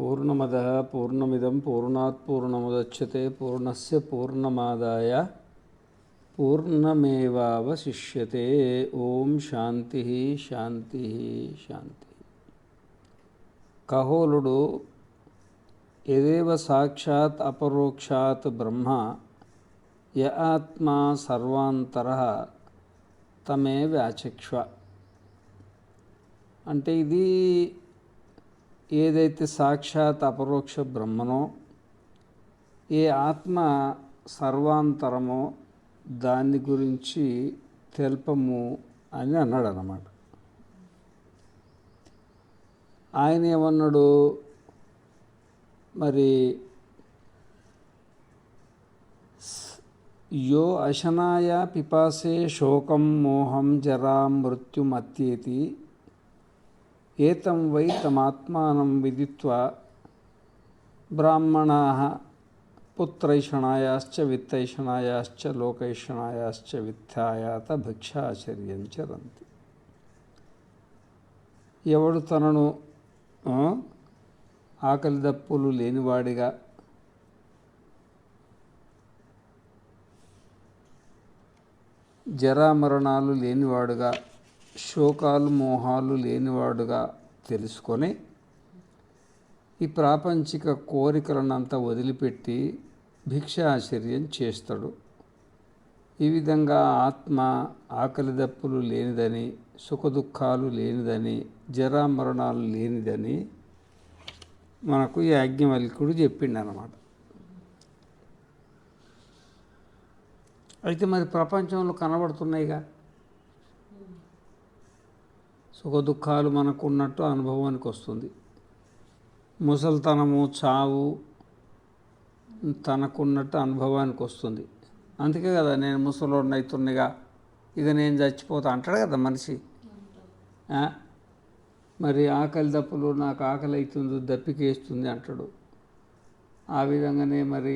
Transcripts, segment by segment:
పూర్ణమదః పూర్ణమిదం పూర్ణాత్ పూర్ణముదచ్యతే పూర్ణస్య పూర్ణమాదాయ పూర్ణమేవావశిష్యతే. ఓం శాంతి శాంతి శాంతి. కహోలుడు యదేవ సాక్షాత్ అపరోక్షాత్ బ్రహ్మ య ఆత్మా సర్వాంతరః తమేవ అచక్ష్వ. అంటే ఇది ఏదైతే సాక్షాత్ అపరోక్ష బ్రహ్మనో, ఏ ఆత్మ సర్వాంతరమో దాని గురించి తెల్పము అని అన్నాడు అన్నమాట. ఆయన ఏమన్నాడు మరి, యో అశనాయ పిపాసే శోకం మోహం జరా మృత్యుమత్యేతి ఏతం వై తమాత్మానం విదిత్వా బ్రాహ్మణాః పుత్రైషణాయాశ్చ విత్తైషణాయాశ్చ లోకైషణాయాశ్చ విత్థాయాత భిక్షాచర్యం చరంతి. ఎవడు తనను ఆకలి దప్పులు లేనివాడిగా, జరామరణాలు లేనివాడుగా, శోకాలు మోహాలు లేనివాడుగా తెలుసుకొని ఈ ప్రాపంచిక కోరికలనంతా వదిలిపెట్టి భిక్షాచర్యం చేస్తాడు. ఈ విధంగా ఆత్మ ఆకలి దప్పులు లేనిదని, సుఖదుఖాలు లేనిదని, జరామరణాలు లేనిదని మనకు యాజ్ఞవల్క్యుడు చెప్పిండు అన్నమాట. అయితే మరి ప్రపంచంలో కనబడుతున్నాయిగా సుఖదుఖాలు మనకు ఉన్నట్టు అనుభవానికి వస్తుంది. ముసలితనము, చావు తనకున్నట్టు అనుభవానికి వస్తుంది. అందుకే కదా నేను ముసలోడిని అవుతున్నాయిగా, ఇక నేను చచ్చిపోతా అంటాడు కదా మనిషి. మరి ఆకలి దప్పులు, నాకు ఆకలి అవుతుంది, దప్పికేస్తుంది అంటాడు. ఆ విధంగానే మరి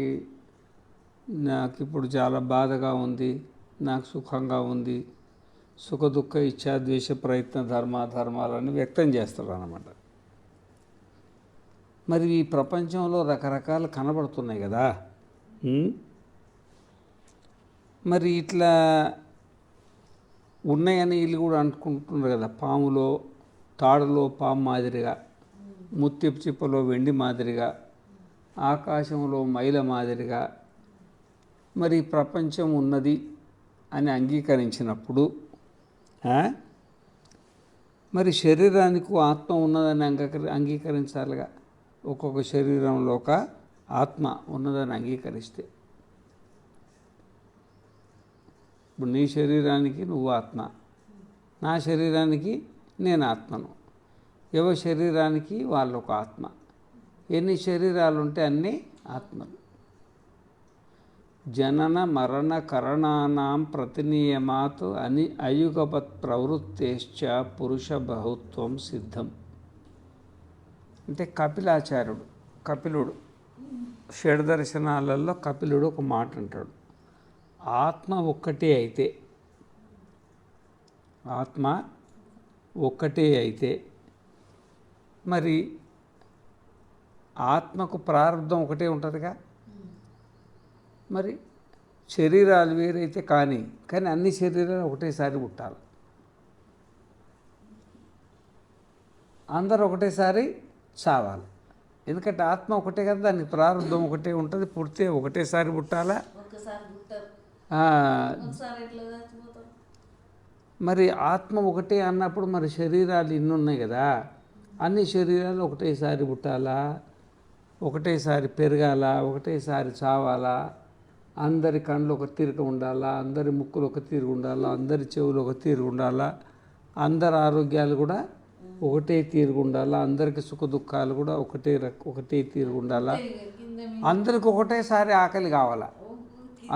నాకు ఇప్పుడు చాలా బాధగా ఉంది, నాకు సుఖంగా ఉంది, సుఖ దుఃఖ ఇచ్ఛా ద్వేష ప్రయత్న ధర్మాలని వ్యక్తం చేస్తాడు అన్నమాట. మరి ఈ ప్రపంచంలో రకరకాలు కనబడుతున్నాయి కదా. మరి ఇట్లా ఉన్నాయని వీళ్ళు కూడా అనుకుంటున్నారు కదా. పాములో తాడులో పాము మాదిరిగా, ముత్యపు చిప్పలో వెండి మాదిరిగా, ఆకాశంలో మైల మాదిరిగా మరి ప్రపంచం ఉన్నది అని అంగీకరించినప్పుడు, మరి శరీరానికి ఆత్మ ఉన్నదని అంగీకరించాలిగా. ఒక్కొక్క శరీరంలో ఒక ఆత్మ ఉన్నదని అంగీకరిస్తే, ఇప్పుడు నీ శరీరానికి నువ్వు ఆత్మ, నా శరీరానికి నేను ఆత్మను, ఎవరి శరీరానికి వాళ్ళు ఒక ఆత్మ. ఎన్ని శరీరాలు ఉంటే అన్ని ఆత్మలు. జనన మరణ కరణానాం ప్రతినియమాత్ అని అయుగపత్ ప్రవృత్తేశ్చ పురుష బహుత్వం సిద్ధం. అంటే కపిలుడు షడ్దర్శనాలలో కపిలుడు ఒక మాట అంటాడు, ఆత్మ ఒక్కటే అయితే మరి ఆత్మకు ప్రారంధం ఒకటే ఉంటుందిగా. మరి శరీరాలు వేరైతే కానీ అన్ని శరీరాలు ఒకటేసారి పుట్టాలి, అందరూ ఒకటేసారి చావాలి. ఎందుకంటే ఆత్మ ఒకటే కదా, దానికి ప్రారంభం ఒకటే ఉంటుంది, పుడితే ఒకటేసారి పుట్టాలా. మరి ఆత్మ ఒకటే అన్నప్పుడు మరి శరీరాలు ఇన్ని ఉన్నాయి కదా, అన్ని శరీరాలు ఒకటేసారి పుట్టాలా, ఒకటేసారి పెరగాల, ఒకటేసారి చావాలా, అందరి కళ్ళు ఒక తీరుగా ఉండాలా, అందరి ముక్కులు ఒక తీరుగా ఉండాలా, అందరి చెవులు ఒక తీరుగా ఉండాలా, అందరి ఆరోగ్యాలు కూడా ఒకటే తీరుగా ఉండాలా, అందరికి సుఖ దుఃఖాలు కూడా ఒకటే తీరుగా ఉండాలా, అందరికి ఒకటేసారి ఆకలి కావాలా,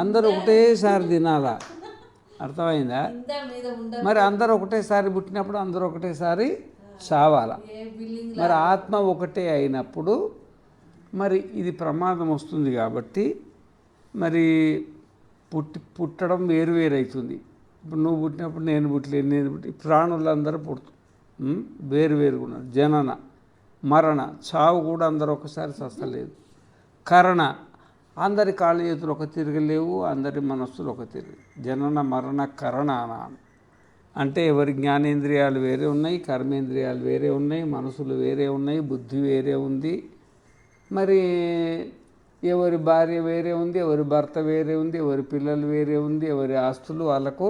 అందరూ ఒకటేసారి తినాలా. అర్థమైందా? మరి అందరూ ఒకటేసారి పుట్టినప్పుడు అందరూ ఒకటేసారి చావాలా. మరి ఆత్మ ఒకటే అయినప్పుడు మరి ఇది ప్రమాదం వస్తుంది. కాబట్టి మరి పుట్టడం వేరు అవుతుంది. ఇప్పుడు నువ్వు పుట్టినప్పుడు నేను పుట్టలేదు, ప్రాణులందరూ పుడుతు వేరు వేరుగా ఉన్నారు. జనన మరణ చావు కూడా అందరూ ఒకసారి చస్తలేదు. కరణ అందరి కాళ్ళు చేతులు ఒక తిరగలేవు, అందరి మనస్సులు ఒక తిరిగి. జనన మరణ కరణాన అంటే ఎవరి జ్ఞానేంద్రియాలు వేరే ఉన్నాయి, కర్మేంద్రియాలు వేరే ఉన్నాయి, మనసులు వేరే ఉన్నాయి, బుద్ధి వేరే ఉంది. మరి ఎవరి భార్య వేరే ఉంది, ఎవరి భర్త వేరే ఉంది, ఎవరి పిల్లలు వేరే ఉంది, ఎవరి ఆస్తులు వాళ్ళకు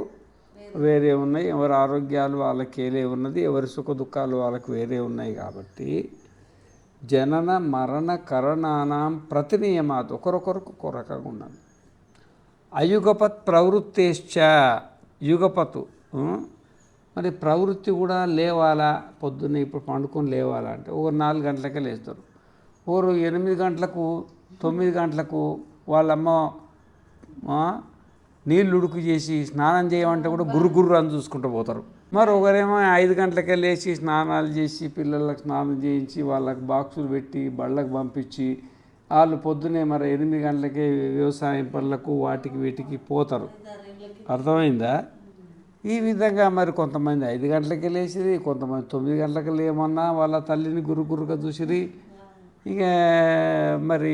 వేరే ఉన్నాయి, ఎవరి ఆరోగ్యాలు వాళ్ళకేలే ఉన్నది, ఎవరి సుఖ దుఃఖాలు వాళ్ళకు వేరే ఉన్నాయి. కాబట్టి జనన మరణ కరణానాం ప్రతినియమాత్ ఒకరొకరికి ఒక రకంగా ఉన్నది. అయుగపత్ ప్రవృత్తేశ్చ యుగపతు మరి ప్రవృత్తి కూడా లేవాలా, పొద్దున్నే ఇప్పుడు పండుకొని లేవాలా అంటే ఒకరు 4 గంటలకే లేస్తారు, ఒకరు 8 గంటలకు 9 గంటలకు వాళ్ళమ్మ నీళ్ళు ఉడుకు చేసి స్నానం చేయమంటే కూడా గుర్రు అని చూసుకుంటూ పోతారు. మరి ఒకరేమో 5 గంటలకే లేచి స్నానాలు చేసి పిల్లలకు స్నానం చేయించి వాళ్ళకి బాక్సులు పెట్టి బళ్ళకు పంపించి వాళ్ళు పొద్దునే మరి 8 గంటలకే వ్యవసాయం పనులకు వాటికి వీటికి పోతారు. అర్థమైందా? ఈ విధంగా మరి కొంతమంది 5 గంటలకే లేచిరి, కొంతమంది 9 గంటలకు లేమన్నా వాళ్ళ తల్లిని గుర్రుగా చూసిరి. ఇక మరి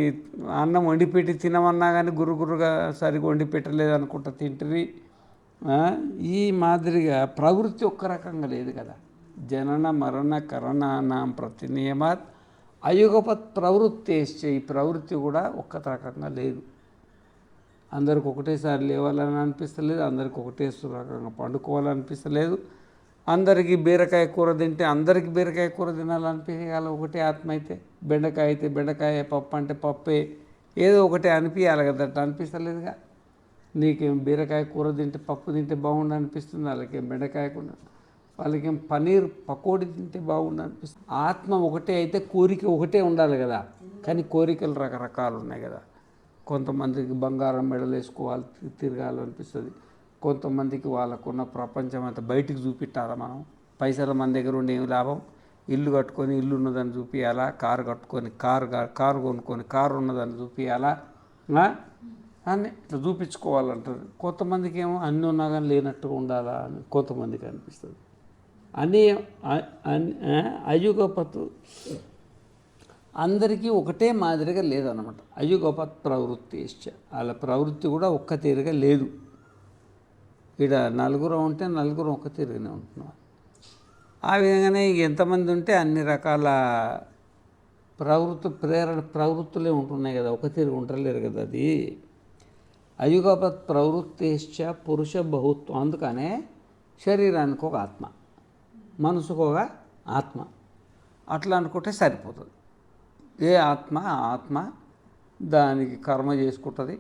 అన్నం వండిపెట్టి తినమన్నా కానీ గుర్రుగా సరిగ్గా వండి పెట్టలేదు అనుకుంటా తింటుంది. ఈ మాదిరిగా ప్రవృత్తి ఒక్క రకంగా లేదు కదా. జనన మరణ కరణానాం ప్రతినియమాత్ అయుగపత్ ప్రవృత్తేశ్చ ఈ ప్రవృత్తి కూడా ఒక్క రకంగా లేదు. అందరికి ఒకటేసారి లేవాలని అనిపిస్తలేదు, అందరికి ఒకటే రకంగా పండుకోవాలనిపిస్తలేదు. అందరికీ బీరకాయ కూర తింటే అందరికీ బీరకాయ కూర తినాలనిపించాలి ఒకటే ఆత్మ అయితే. బెండకాయ అయితే బెండకాయ, పప్పు అంటే పప్పే, ఏదో ఒకటే అనిపించాలి కదా. అనిపిస్తలేదుగా. నీకేం బీరకాయ కూర తింటే పప్పు తింటే బాగుండు అనిపిస్తుంది, వాళ్ళకేం బెండకాయ కూర, వాళ్ళకేం పన్నీర్ పకోడీ తింటే బాగుండు అనిపిస్తుంది. ఆత్మ ఒకటే అయితే కోరిక ఒకటే ఉండాలి కదా. కానీ కోరికలు రకరకాలు ఉన్నాయి కదా. కొంతమందికి బంగారం మెడలు వేసుకోవాలి తిరగాలనిపిస్తుంది, కొంతమందికి వాళ్ళకున్న ప్రపంచం అంతా బయటికి చూపించాలా. మనం పైసలు మన దగ్గర ఉండే ఏమి లాభం, ఇల్లు కట్టుకొని ఇల్లు ఉన్నదని చూపించాలా, కారు కట్టుకొని కారు కొనుక్కొని కారు ఉన్నదని చూపించాలా, అన్నీ ఇట్లా చూపించుకోవాలంటారు. కొంతమందికి ఏమో అన్నీ ఉన్నా కానీ లేనట్టుగా ఉండాలా అని కొంతమందికి అనిపిస్తుంది. అన్నీ అయుగపతు అందరికీ ఒకటే మాదిరిగా లేదన్నమాట. అయుగపత్ ప్రవృత్తి వాళ్ళ ప్రవృత్తి కూడా ఒక్క తీరుగా లేదు. ఇక్కడ 4 ఉంటే 4 ఒక తీరుగానే ఉంటున్నారు. ఆ విధంగానే ఎంతమంది ఉంటే అన్ని రకాల ప్రవృత్తులే ఉంటున్నాయి కదా, ఒక తీరు ఉండలేరు కదా. అది అయుగపత్ ప్రవృత్తేశ్చ పురుష బహుత్వం. అందుకనే శరీరానికి ఒక ఆత్మ, మనసుకు ఒక ఆత్మ, అట్లా అనుకుంటే సరిపోతుంది. ఏ ఆత్మ ఆ ఆత్మ దానికి కర్మ చేసుకుంటుంది.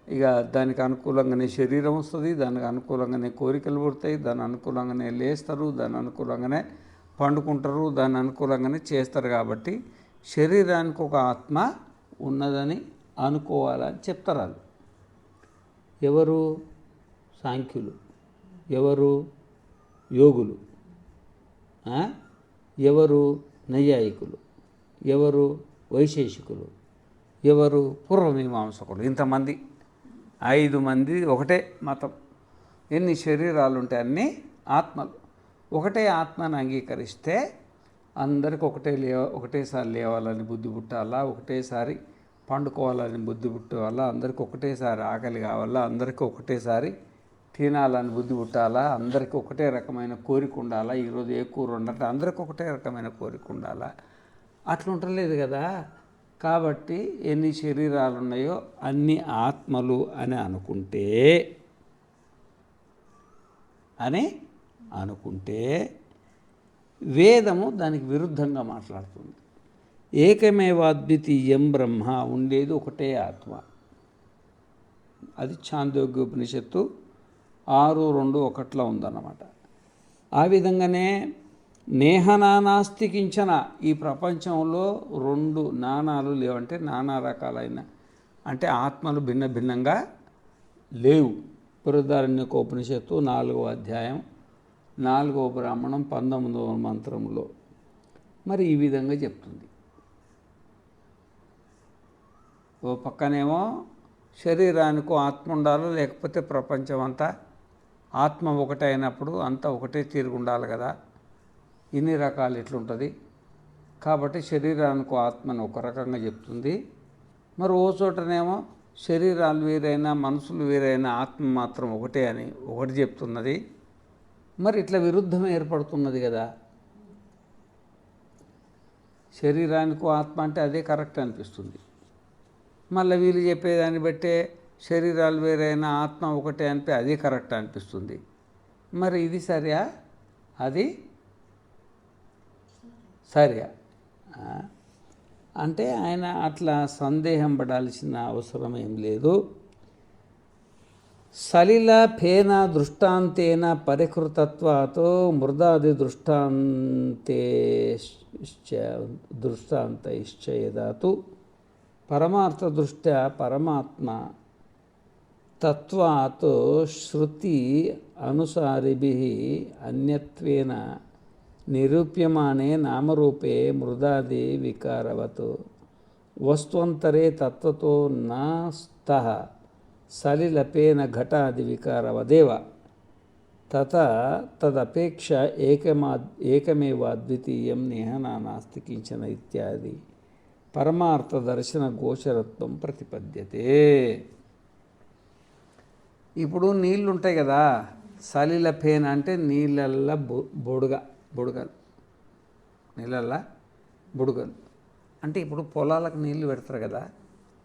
ఇక దానికి అనుకూలంగానే శరీరం వస్తుంది, దానికి అనుకూలంగానే కోరికలు పుడతాయి, దాని అనుకూలంగానే లేస్తారు, దాని అనుకూలంగానే పండుకుంటారు, దాని అనుకూలంగానే చేస్తారు. కాబట్టి శరీరానికి ఒక ఆత్మ ఉన్నదని అనుకోవాలని చెప్తారు వాళ్ళు. ఎవరు? సాంఖ్యులు. ఎవరు? యోగులు. ఎవరు? నైయాయికులు. ఎవరు? వైశేషికులు. ఎవరు? పూర్వమీమాంసకులు. ఇంతమంది 5 మంది ఒకటే మతం. ఎన్ని శరీరాలు ఉంటాయి అన్నీ ఆత్మలు. ఒకటే ఆత్మను అంగీకరిస్తే అందరికి ఒకటేసారి లేవాలని బుద్ధి పుట్టాలా, ఒకటేసారి పండుకోవాలని బుద్ధి పుట్టాలా, అందరికి ఒకటేసారి ఆకలి కావాలా, అందరికీ ఒకటేసారి తినాలని బుద్ధి పుట్టాలా, అందరికీ ఒకటే రకమైన కోరిక ఉండాలా, ఈరోజు ఏ కూర ఉండాలంటే అందరికీ ఒకటే రకమైన కోరిక ఉండాలా, అట్లా ఉండలేదు కదా. కాబట్టి ఎన్ని శరీరాలు ఉన్నాయో అన్ని ఆత్మలు అని అనుకుంటే వేదము దానికి విరుద్ధంగా మాట్లాడుతుంది. ఏకమేవాద్వితీయం బ్రహ్మ, ఉండేది ఒకటే ఆత్మ. అది ఛాందోగ్యోపనిషత్తు 6:2-1 ఉందన్నమాట. ఆ విధంగానే నేహనానాస్తి కించన, ఈ ప్రపంచంలో 2 నాణాలు లేవంటే నానా రకాలైన అంటే ఆత్మలు భిన్న భిన్నంగా లేవు. బృహదారణ్యకోపనిషత్తు 4వ అధ్యాయం 4వ బ్రాహ్మణం 19వ మంత్రంలో మరి ఈ విధంగా చెప్తుంది. ఓ పక్కనేమో శరీరానికి ఆత్మ ఉండాలి, లేకపోతే ప్రపంచం అంతా ఆత్మ ఒకటే అయినప్పుడు అంతా ఒకటే తీరుగా ఉండాలి కదా. ఇన్ని రకాలు ఎట్లుంటుంది. కాబట్టి శరీరానికి ఆత్మని ఒక రకంగా చెప్తుంది. మరి ఓ చోటనేమో శరీరాలు వేరైనా మనసులు వేరైనా ఆత్మ మాత్రం ఒకటే అని ఒకటి చెప్తున్నది. మరి ఇట్లా విరుద్ధం ఏర్పడుతున్నది కదా. శరీరానికి ఆత్మ అంటే అదే కరెక్ట్ అనిపిస్తుంది. మళ్ళీ వీళ్ళు చెప్పేదాన్ని బట్టే శరీరాలు వేరైనా ఆత్మ ఒకటే అనిపి అదే కరెక్ట్ అనిపిస్తుంది. మరి ఇది సరియా, అది సరియా అంటే ఆయన అట్లా సందేహం పడాల్సిన అవసరం ఏం లేదు. సలిల ఫేన దృష్టాంతేన పరికృతత్వాతో మృదాది దృష్టాంతైశ్చయదాతు పరమార్థ దృష్ట్యా పరమాత్మ తత్వాత్ శృతి అనుసారిభిః అన్యత్వేన నిరూప్యమానే నామరూపే మృదాది వికారవత్ వస్త్వంతరే తత్వతో నా స్తః సలిలపేన ఘటాది వికారవదేవ తదపేక్ష ఏకమేవాద్వితీయం నేహనా నాస్తి కించన ఇత్యాది పరమార్థ దర్శన గోచరత్వం ప్రతిపద్యతే. ఇప్పుడు నీళ్ళు ఉంటాయి కదా, సలిల ఫేన అంటే నీళ్ళల్లో బుడగలు, నీళ్ళల్లో బుడగలు అంటే ఇప్పుడు పొలాలకు నీళ్లు పెడతారు కదా,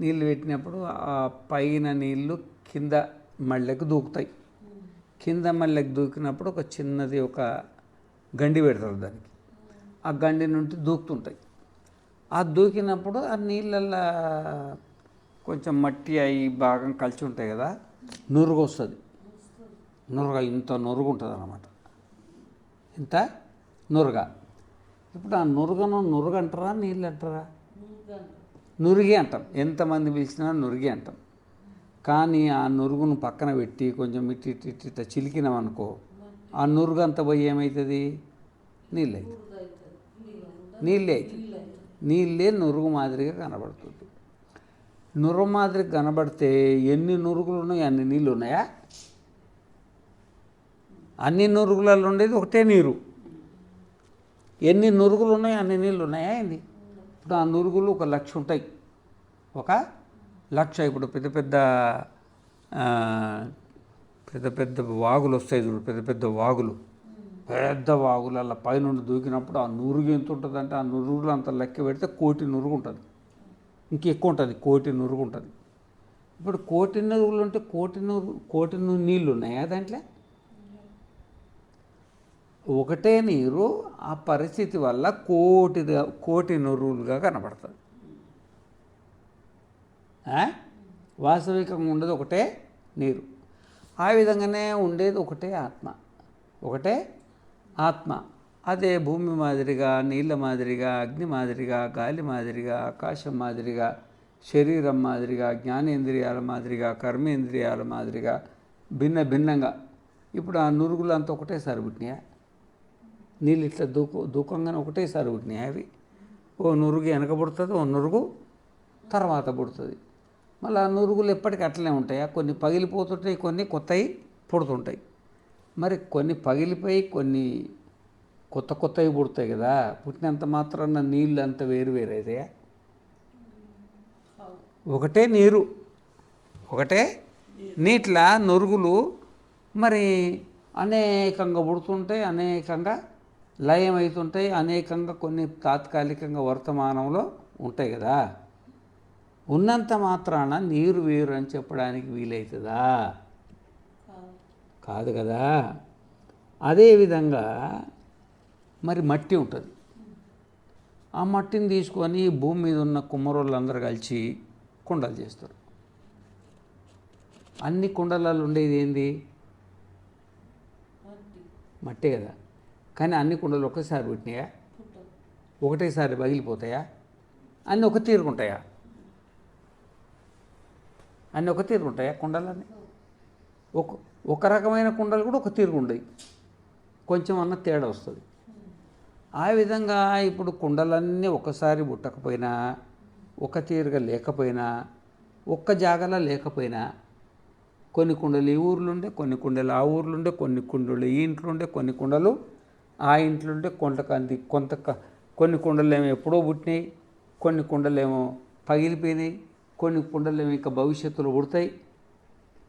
నీళ్ళు పెట్టినప్పుడు ఆ పైన నీళ్ళు కింద మళ్ళెకు దూకుతాయి. కింద మళ్ళెకు దూకినప్పుడు ఒక చిన్నది ఒక గండి పెడతారు దానికి, ఆ గండి నుండి దూకుతుంటాయి. ఆ దూకినప్పుడు ఆ నీళ్ళల్లో కొంచెం మట్టి అయి భాగం కలిసి ఉంటాయి కదా, నురుగు వస్తుంది. ఇంత నురుగు ఉంటుంది అన్నమాట, ఇంత నురుగ. ఇప్పుడు ఆ నురుగు అంటారా నీళ్ళు అంటారా? నురిగి అంటాం. ఎంతమంది పిలిచినా నురిగి అంటాం. కానీ ఆ నురుగును పక్కన పెట్టి కొంచెం ఇట్ట చిలికినామనుకో, ఆ నురుగు అంతా పోయి ఏమవుతుంది? నీళ్ళే అవుతుంది. నీళ్ళే నురుగు మాదిరిగా కనబడుతుంది. నురుగు మాదిరిగా కనబడితే ఎన్ని నురుగులు ఉన్నాయి అన్ని నీళ్ళు ఉన్నాయా? అన్ని నురుగులలో ఉండేది ఒకటే నీరు. ఎన్ని నురుగులు ఉన్నాయి అన్ని నీళ్ళు ఉన్నాయా ఏంది? ఇప్పుడు ఆ నురుగులు 1,00,000 ఉంటాయి. 1,00,000 ఇప్పుడు పెద్ద వాగులు వస్తాయి చూడు, పెద్ద వాగులలో పైనుండి దూకినప్పుడు ఆ నురుగు ఎంత ఉంటుందంటే ఆ నురుగులు అంత లెక్క పెడితే 1,00,000 నురుగు ఉంటుంది. ఇంకెక్కువ ఉంటుంది, 1,00,000 నురుగు ఉంటుంది. ఇప్పుడు 1,00,000 నురుగులు ఉంటే 1,00,000 నీళ్ళు ఉన్నాయా దాంట్లో? ఒకటే నీరు ఆ పరిస్థితి వల్ల 1,00,000 నురుగులుగా కనబడుతుంది. వాస్తవికంగా ఉండేది ఒకటే నీరు. ఆ విధంగానే ఉండేది ఒకటే ఆత్మ. అదే భూమి మాదిరిగా, నీళ్ళ మాదిరిగా, అగ్ని మాదిరిగా, గాలి మాదిరిగా, ఆకాశం మాదిరిగా, శరీరం మాదిరిగా, జ్ఞానేంద్రియాల మాదిరిగా, కర్మేంద్రియాల మాదిరిగా భిన్నంగా ఇప్పుడు ఆ నురుగులు అంతా ఒకటేసారి పుట్టినాయా? నీళ్ళు ఇట్లా దూకంగానే ఒకటేసారి పుట్టినాయి. అవి ఓ నురుగు వెనక పుడుతుంది, ఓ నురుగు తర్వాత పుడుతుంది. మళ్ళీ ఆ నురుగులు ఎప్పటికీ అట్లనే ఉంటాయా? కొన్ని పగిలిపోతుంటాయి, కొన్ని కొత్తవి పుడుతుంటాయి. మరి కొన్ని పగిలిపోయి కొన్ని కొత్తవి పుడతాయి కదా. పుట్టినంత మాత్రాన నీళ్ళు అంత వేరు అవుతాయా? ఒకటే నీరు, ఒకటే నీట్ల నురుగులు మరి అనేకంగా పుడుతుంటాయి, అనేకంగా లయం అవుతుంటాయి, అనేకంగా కొన్ని తాత్కాలికంగా వర్తమానంలో ఉంటాయి కదా. ఉన్నంత మాత్రాన నీరు వేరు అని చెప్పడానికి వీలవుతుందా? కాదు కదా. అదేవిధంగా మరి మట్టి ఉంటుంది. ఆ మట్టిని తీసుకొని భూమి మీద ఉన్న కుమ్మరోళ్ళందరూ కలిసి కుండలు చేస్తారు. అన్ని కుండలలో ఉండేది ఏంది? మట్టే కదా. కానీ అన్ని కుండలు ఒకేసారి పుట్టినాయా? ఒకటేసారి పగిలిపోతాయా? అన్నీ ఒక తీరుకుంటాయా? కుండలన్నీ ఒక రకమైన కుండలు కూడా ఒక తీరుగుండయి, కొంచెం అన్న తేడా వస్తుంది. ఆ విధంగా ఇప్పుడు కుండలన్నీ ఒకసారి పుట్టకపోయినా, ఒక తీరుగా లేకపోయినా, ఒక్క జాగలో లేకపోయినా, కొన్ని కుండలు ఈ ఊర్లుండే, కొన్ని కుండలు ఆ ఊర్లుండే, కొన్ని కుండలు ఈ ఇంట్లో ఉండే, కొన్ని కుండలు ఆ ఇంట్లో ఉండే, కొన్ని కుండలేమో ఎప్పుడో పుట్టినాయి, కొన్ని కుండలేమో పగిలిపోయినాయి, కొన్ని కుండలేమో ఇంకా భవిష్యత్తులో పుడతాయి.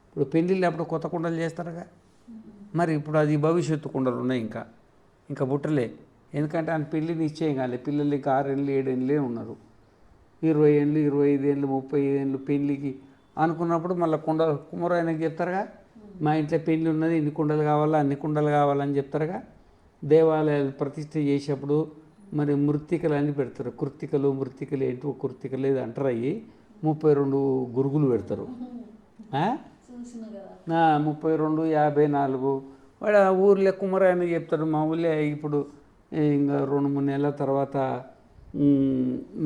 ఇప్పుడు పెళ్ళిళ్ళు అప్పుడు కొత్త కుండలు చేస్తారుగా, మరి ఇప్పుడు అది భవిష్యత్తు కుండలు ఉన్నాయి, ఇంకా పుట్టలే. ఎందుకంటే ఆయన పెళ్ళి నిశ్చయం కాలే, పిల్లలు ఇంకా 6 ఏళ్ళు 7 ఏళ్ళే ఉన్నారు. 20 ఏళ్ళు 25 ఏళ్ళు 30 ఏళ్ళు పెళ్ళికి అనుకున్నప్పుడు మళ్ళీ కుమ్మరాయనకి చెప్తారుగా, మా ఇంట్లో పెళ్ళి ఉన్నది, ఇన్ని కుండలు కావాలా అన్ని కుండలు కావాలని చెప్తారుగా. దేవాలయాలు ప్రతిష్ఠ చేసేప్పుడు మరి మృత్తికలు అన్నీ పెడతారు. మృత్తికలు ఏంటో కృత్తికలు ఏది అంటారు, అవి 32 గురుగులు పెడతారు. 32 54 వాడు ఆ ఊర్లో కుమ్మరాయన చెప్తాడు. మా ఊళ్ళో ఇప్పుడు ఇంకా 2-3 నెలల తర్వాత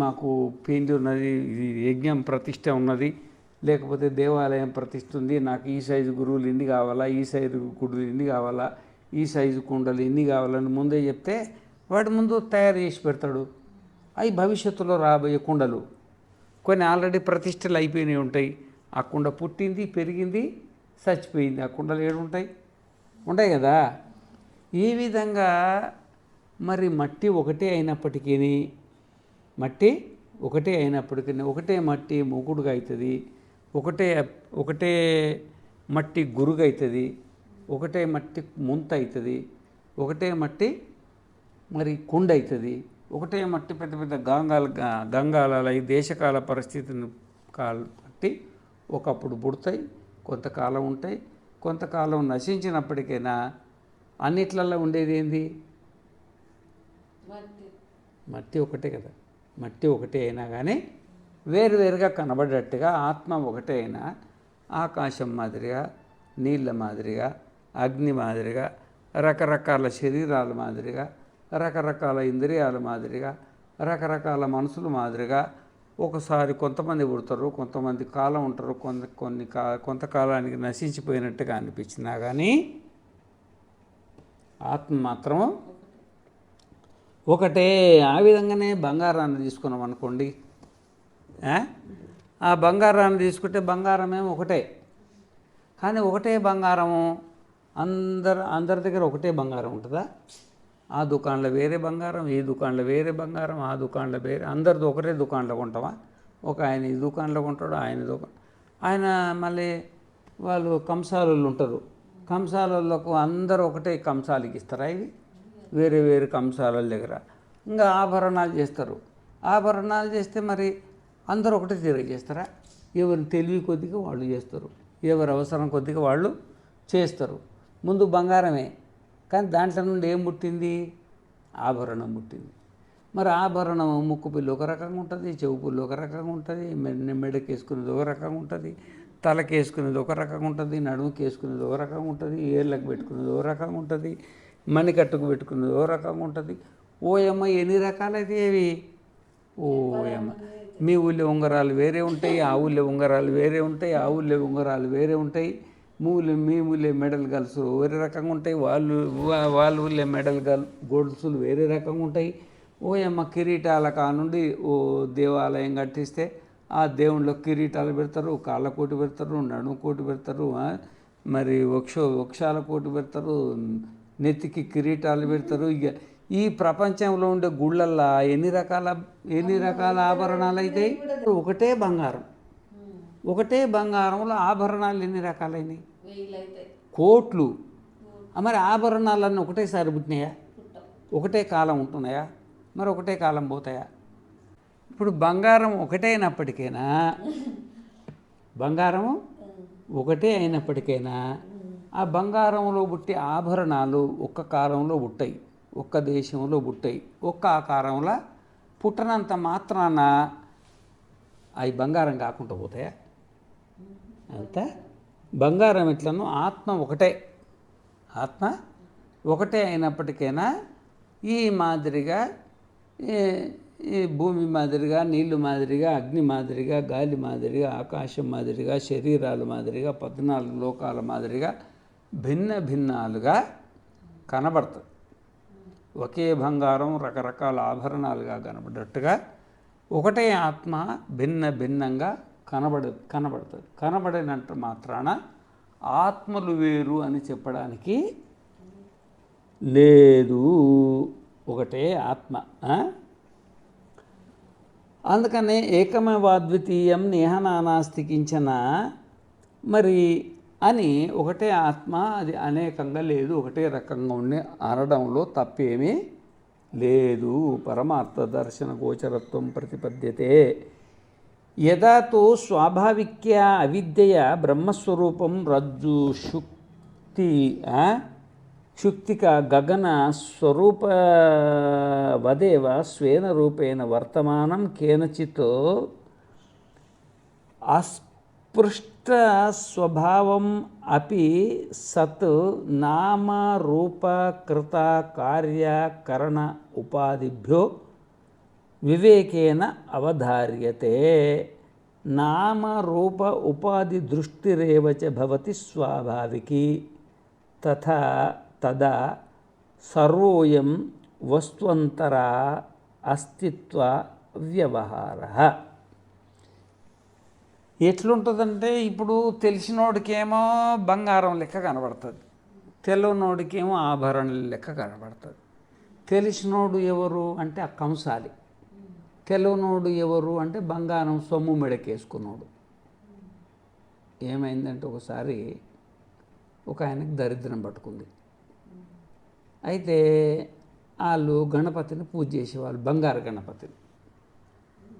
మాకు పెళ్లి ఉన్నది, యజ్ఞం ప్రతిష్ట ఉన్నది, లేకపోతే దేవాలయం ప్రతిష్ఠ ఉంది, నాకు ఈ సైజు గురువులు ఇన్ని కావాలా, ఈ సైజు గుడులు ఇన్ని కావాలా, ఈ సైజు కుండలు ఇన్ని కావాలని ముందే చెప్తే వాడు ముందు తయారు చేసి పెడతాడు. అవి భవిష్యత్తులో రాబోయే కుండలు. కొన్ని ఆల్రెడీ ప్రతిష్టలు అయిపోయినవి ఉంటాయి. ఆ కుండ పుట్టింది, పెరిగింది, చచ్చిపోయింది. ఆ కుండలు ఏడుంటాయి? ఉంటాయి కదా. ఈ విధంగా మరి మట్టి ఒకటే అయినప్పటికీ ఒకటే మట్టి మూకుడుగా అవుతుంది, ఒకటే మట్టి గురుగు అవుతుంది, ఒకటే మట్టి ముంత అవుతుంది, ఒకటే మట్టి మరి కుండ అవుతుంది, ఒకటే మట్టి పెద్ద పెద్ద గంగాల ఈ దేశకాల పరిస్థితిని బట్టి ఒకప్పుడు పుడతాయి, కొంతకాలం ఉంటాయి, కొంతకాలం నశించినప్పటికైనా అన్నిట్లలో ఉండేది ఏంది? మట్టి ఒకటే కదా. మట్టి ఒకటే అయినా కానీ వేరువేరుగా కనబడేట్టుగా ఆత్మ ఒకటే అయినా ఆకాశం మాదిరిగా, నీళ్ళ మాదిరిగా, అగ్ని మాదిరిగా, రకరకాల శరీరాల మాదిరిగా, రకరకాల ఇంద్రియాల మాదిరిగా, రకరకాల మనసుల మాదిరిగా ఒకసారి కొంతమంది పుడతారు, కొంతమంది కాలం ఉంటారు, కొంతకాలానికి నశించిపోయినట్టుగా అనిపించినా కానీ ఆత్మ మాత్రం ఒకటే. ఆ విధంగానే బంగారాన్ని తీసుకున్నాం అనుకోండి, ఆ బంగారాన్ని తీసుకుంటే బంగారమేమో ఒకటే, కానీ ఒకటే బంగారము అందరి దగ్గర ఒకటే బంగారం ఉంటుందా? ఆ దుకాణంలో వేరే బంగారం, ఈ దుకాణంలో వేరే బంగారం, ఆ దుకాణంలో వేరే, అందరిది ఒకటే దుకాణంలో కొంటామా? ఒక ఆయన ఈ దుకాణంలో కొంటాడు, ఆయన మళ్ళీ వాళ్ళు కంసాలు ఉంటారు, కంసాలకు అందరూ ఒకటే కంసాలకి ఇస్తారా? ఇవి వేరే వేరే కంసాల దగ్గర ఇంకా ఆభరణాలు చేస్తారు. ఆభరణాలు చేస్తే మరి అందరూ ఒకటే తీరు చేస్తారా? ఎవరి తెలివి కొద్దిగా వాళ్ళు చేస్తారు, ఎవరి అవసరం కొద్దిగా వాళ్ళు చేస్తారు. ముందు బంగారమే, కానీ దాంట్లో నుండి ఏం పుట్టింది? ఆభరణం పుట్టింది. మరి ఆభరణం ముక్కు పిల్లి ఒక రకంగా ఉంటుంది, చెవు పుల్లి ఒక రకంగా ఉంటుంది, మెడకి వేసుకునేది ఒక రకంగా ఉంటుంది, తలకి వేసుకునేది ఒక రకంగా ఉంటుంది, నడుముకి వేసుకునేది ఒక రకంగా ఉంటుంది, ఏళ్ళకు పెట్టుకునేది ఒక రకంగా ఉంటుంది, మణికట్టుకు పెట్టుకునేది ఒక రకంగా ఉంటుంది. ఓయమ్మ ఎన్ని రకాలైతే ఏవి? ఓయమ్మ, మీ ఊళ్ళో ఉంగరాలు వేరే ఉంటాయి, ఆ ఊళ్ళో ఉంగరాలు వేరే ఉంటాయి, ఆ ఊళ్ళో ఉంగరాలు వేరే ఉంటాయి, మీ ఊళ్ళో మెడల్ గల్సులు వేరే రకంగా ఉంటాయి, వాళ్ళ ఊళ్ళో మెడల్ గొలుసులు వేరే రకంగా ఉంటాయి. ఓయమ్మ కిరీటాల నుండి దేవాలయం కట్టిస్తే ఆ దేవుళ్ళకి కిరీటాలు పెడతారు, కాళ్ళకోటి పెడతారు, నడుము కోటి పెడతారు, మరి వృక్షాల కోటి పెడతారు, నెత్తికి కిరీటాలు పెడతారు. ఇక ఈ ప్రపంచంలో ఉండే గుళ్ళల్లో ఎన్ని రకాల ఆభరణాలు అయితే ఒకటే బంగారం, ఒకటే బంగారంలో ఆభరణాలు ఎన్ని రకాలైనవి? కోట్లు. మరి ఆభరణాలన్నీ ఒకటేసారి పుట్టినాయా? ఒకటే కాలం ఉంటున్నాయా? మరి ఒకటే కాలం పోతాయా? ఇప్పుడు బంగారం ఒకటే అయినప్పటికైనా ఆ బంగారంలో పుట్టే ఆభరణాలు ఒక్క కాలంలో పుట్టాయి, ఒక్క దేశంలో పుట్టాయి, ఒక్క ఆకారంలో పుట్టనంత మాత్రాన అవి బంగారం కాకుండా పోతాయా? అంతా బంగారం ఎట్లను ఆత్మ ఒకటే అయినప్పటికైనా ఈ మాదిరిగా ఈ భూమి మాదిరిగా, నీళ్ళు మాదిరిగా, అగ్ని మాదిరిగా, గాలి మాదిరిగా, ఆకాశం మాదిరిగా, శరీరాల మాదిరిగా, 14 లోకాల మాదిరిగా భిన్నాలుగా కనబడుతుంది. ఒకే బంగారం రకరకాల ఆభరణాలుగా కనబడేట్టుగా ఒకటే ఆత్మ భిన్నంగా కనబడుతుంది. కనబడినంత మాత్రాన ఆత్మలు వేరు అని చెప్పడానికి లేదు. ఒకటే ఆత్మ. అందుకనే ఏకమేవాద్వితీయం నేహ నానాస్తి కించన మరి అని ఒకటే ఆత్మ అది అనేకంగా లేదు, ఒకటే రకంగా ఉండి అనడంలో తప్పేమీ లేదు. పరమార్థ దర్శన గోచరత్వం ప్రతిపద్యతే. యదా తో స్వాభావిక్యా అవిద్యయా బ్రహ్మస్వరూపం రజ్జు శుక్తిక గగన స్వరూపవదేవ స్వేన రూపేణ వర్తమానం కేనచిత్ అస్పృష్ట స్వభావం అపి సత్ నామ రూప కృత కార్య కరణ ఉపాధిభ్యో వివేకేన అవధార్యతే. నామ రూప ఉపాధి దృష్టిరేవ చ భవతి స్వాభావికి తదా సర్వోయం వస్త్వంతర అస్తిత్వ వ్యవహారః. ఎట్లుంటుందంటే ఇప్పుడు తెలిసినోడికేమో బంగారం లెక్క కనబడుతుంది, తెలియనోడికేమో ఆభరణం లెక్క కనబడుతుంది. తెలిసినోడు ఎవరు అంటే ఆ కంసాలి, తెలియనోడు ఎవరు అంటే బంగారం సొమ్ము మెడకేసుకున్నాడు. ఏమైందంటే ఒకసారి ఒక ఆయనకు దరిద్రం పట్టుకుంది. అయితే వాళ్ళు గణపతిని పూజ చేసేవాళ్ళు, బంగారు గణపతిని.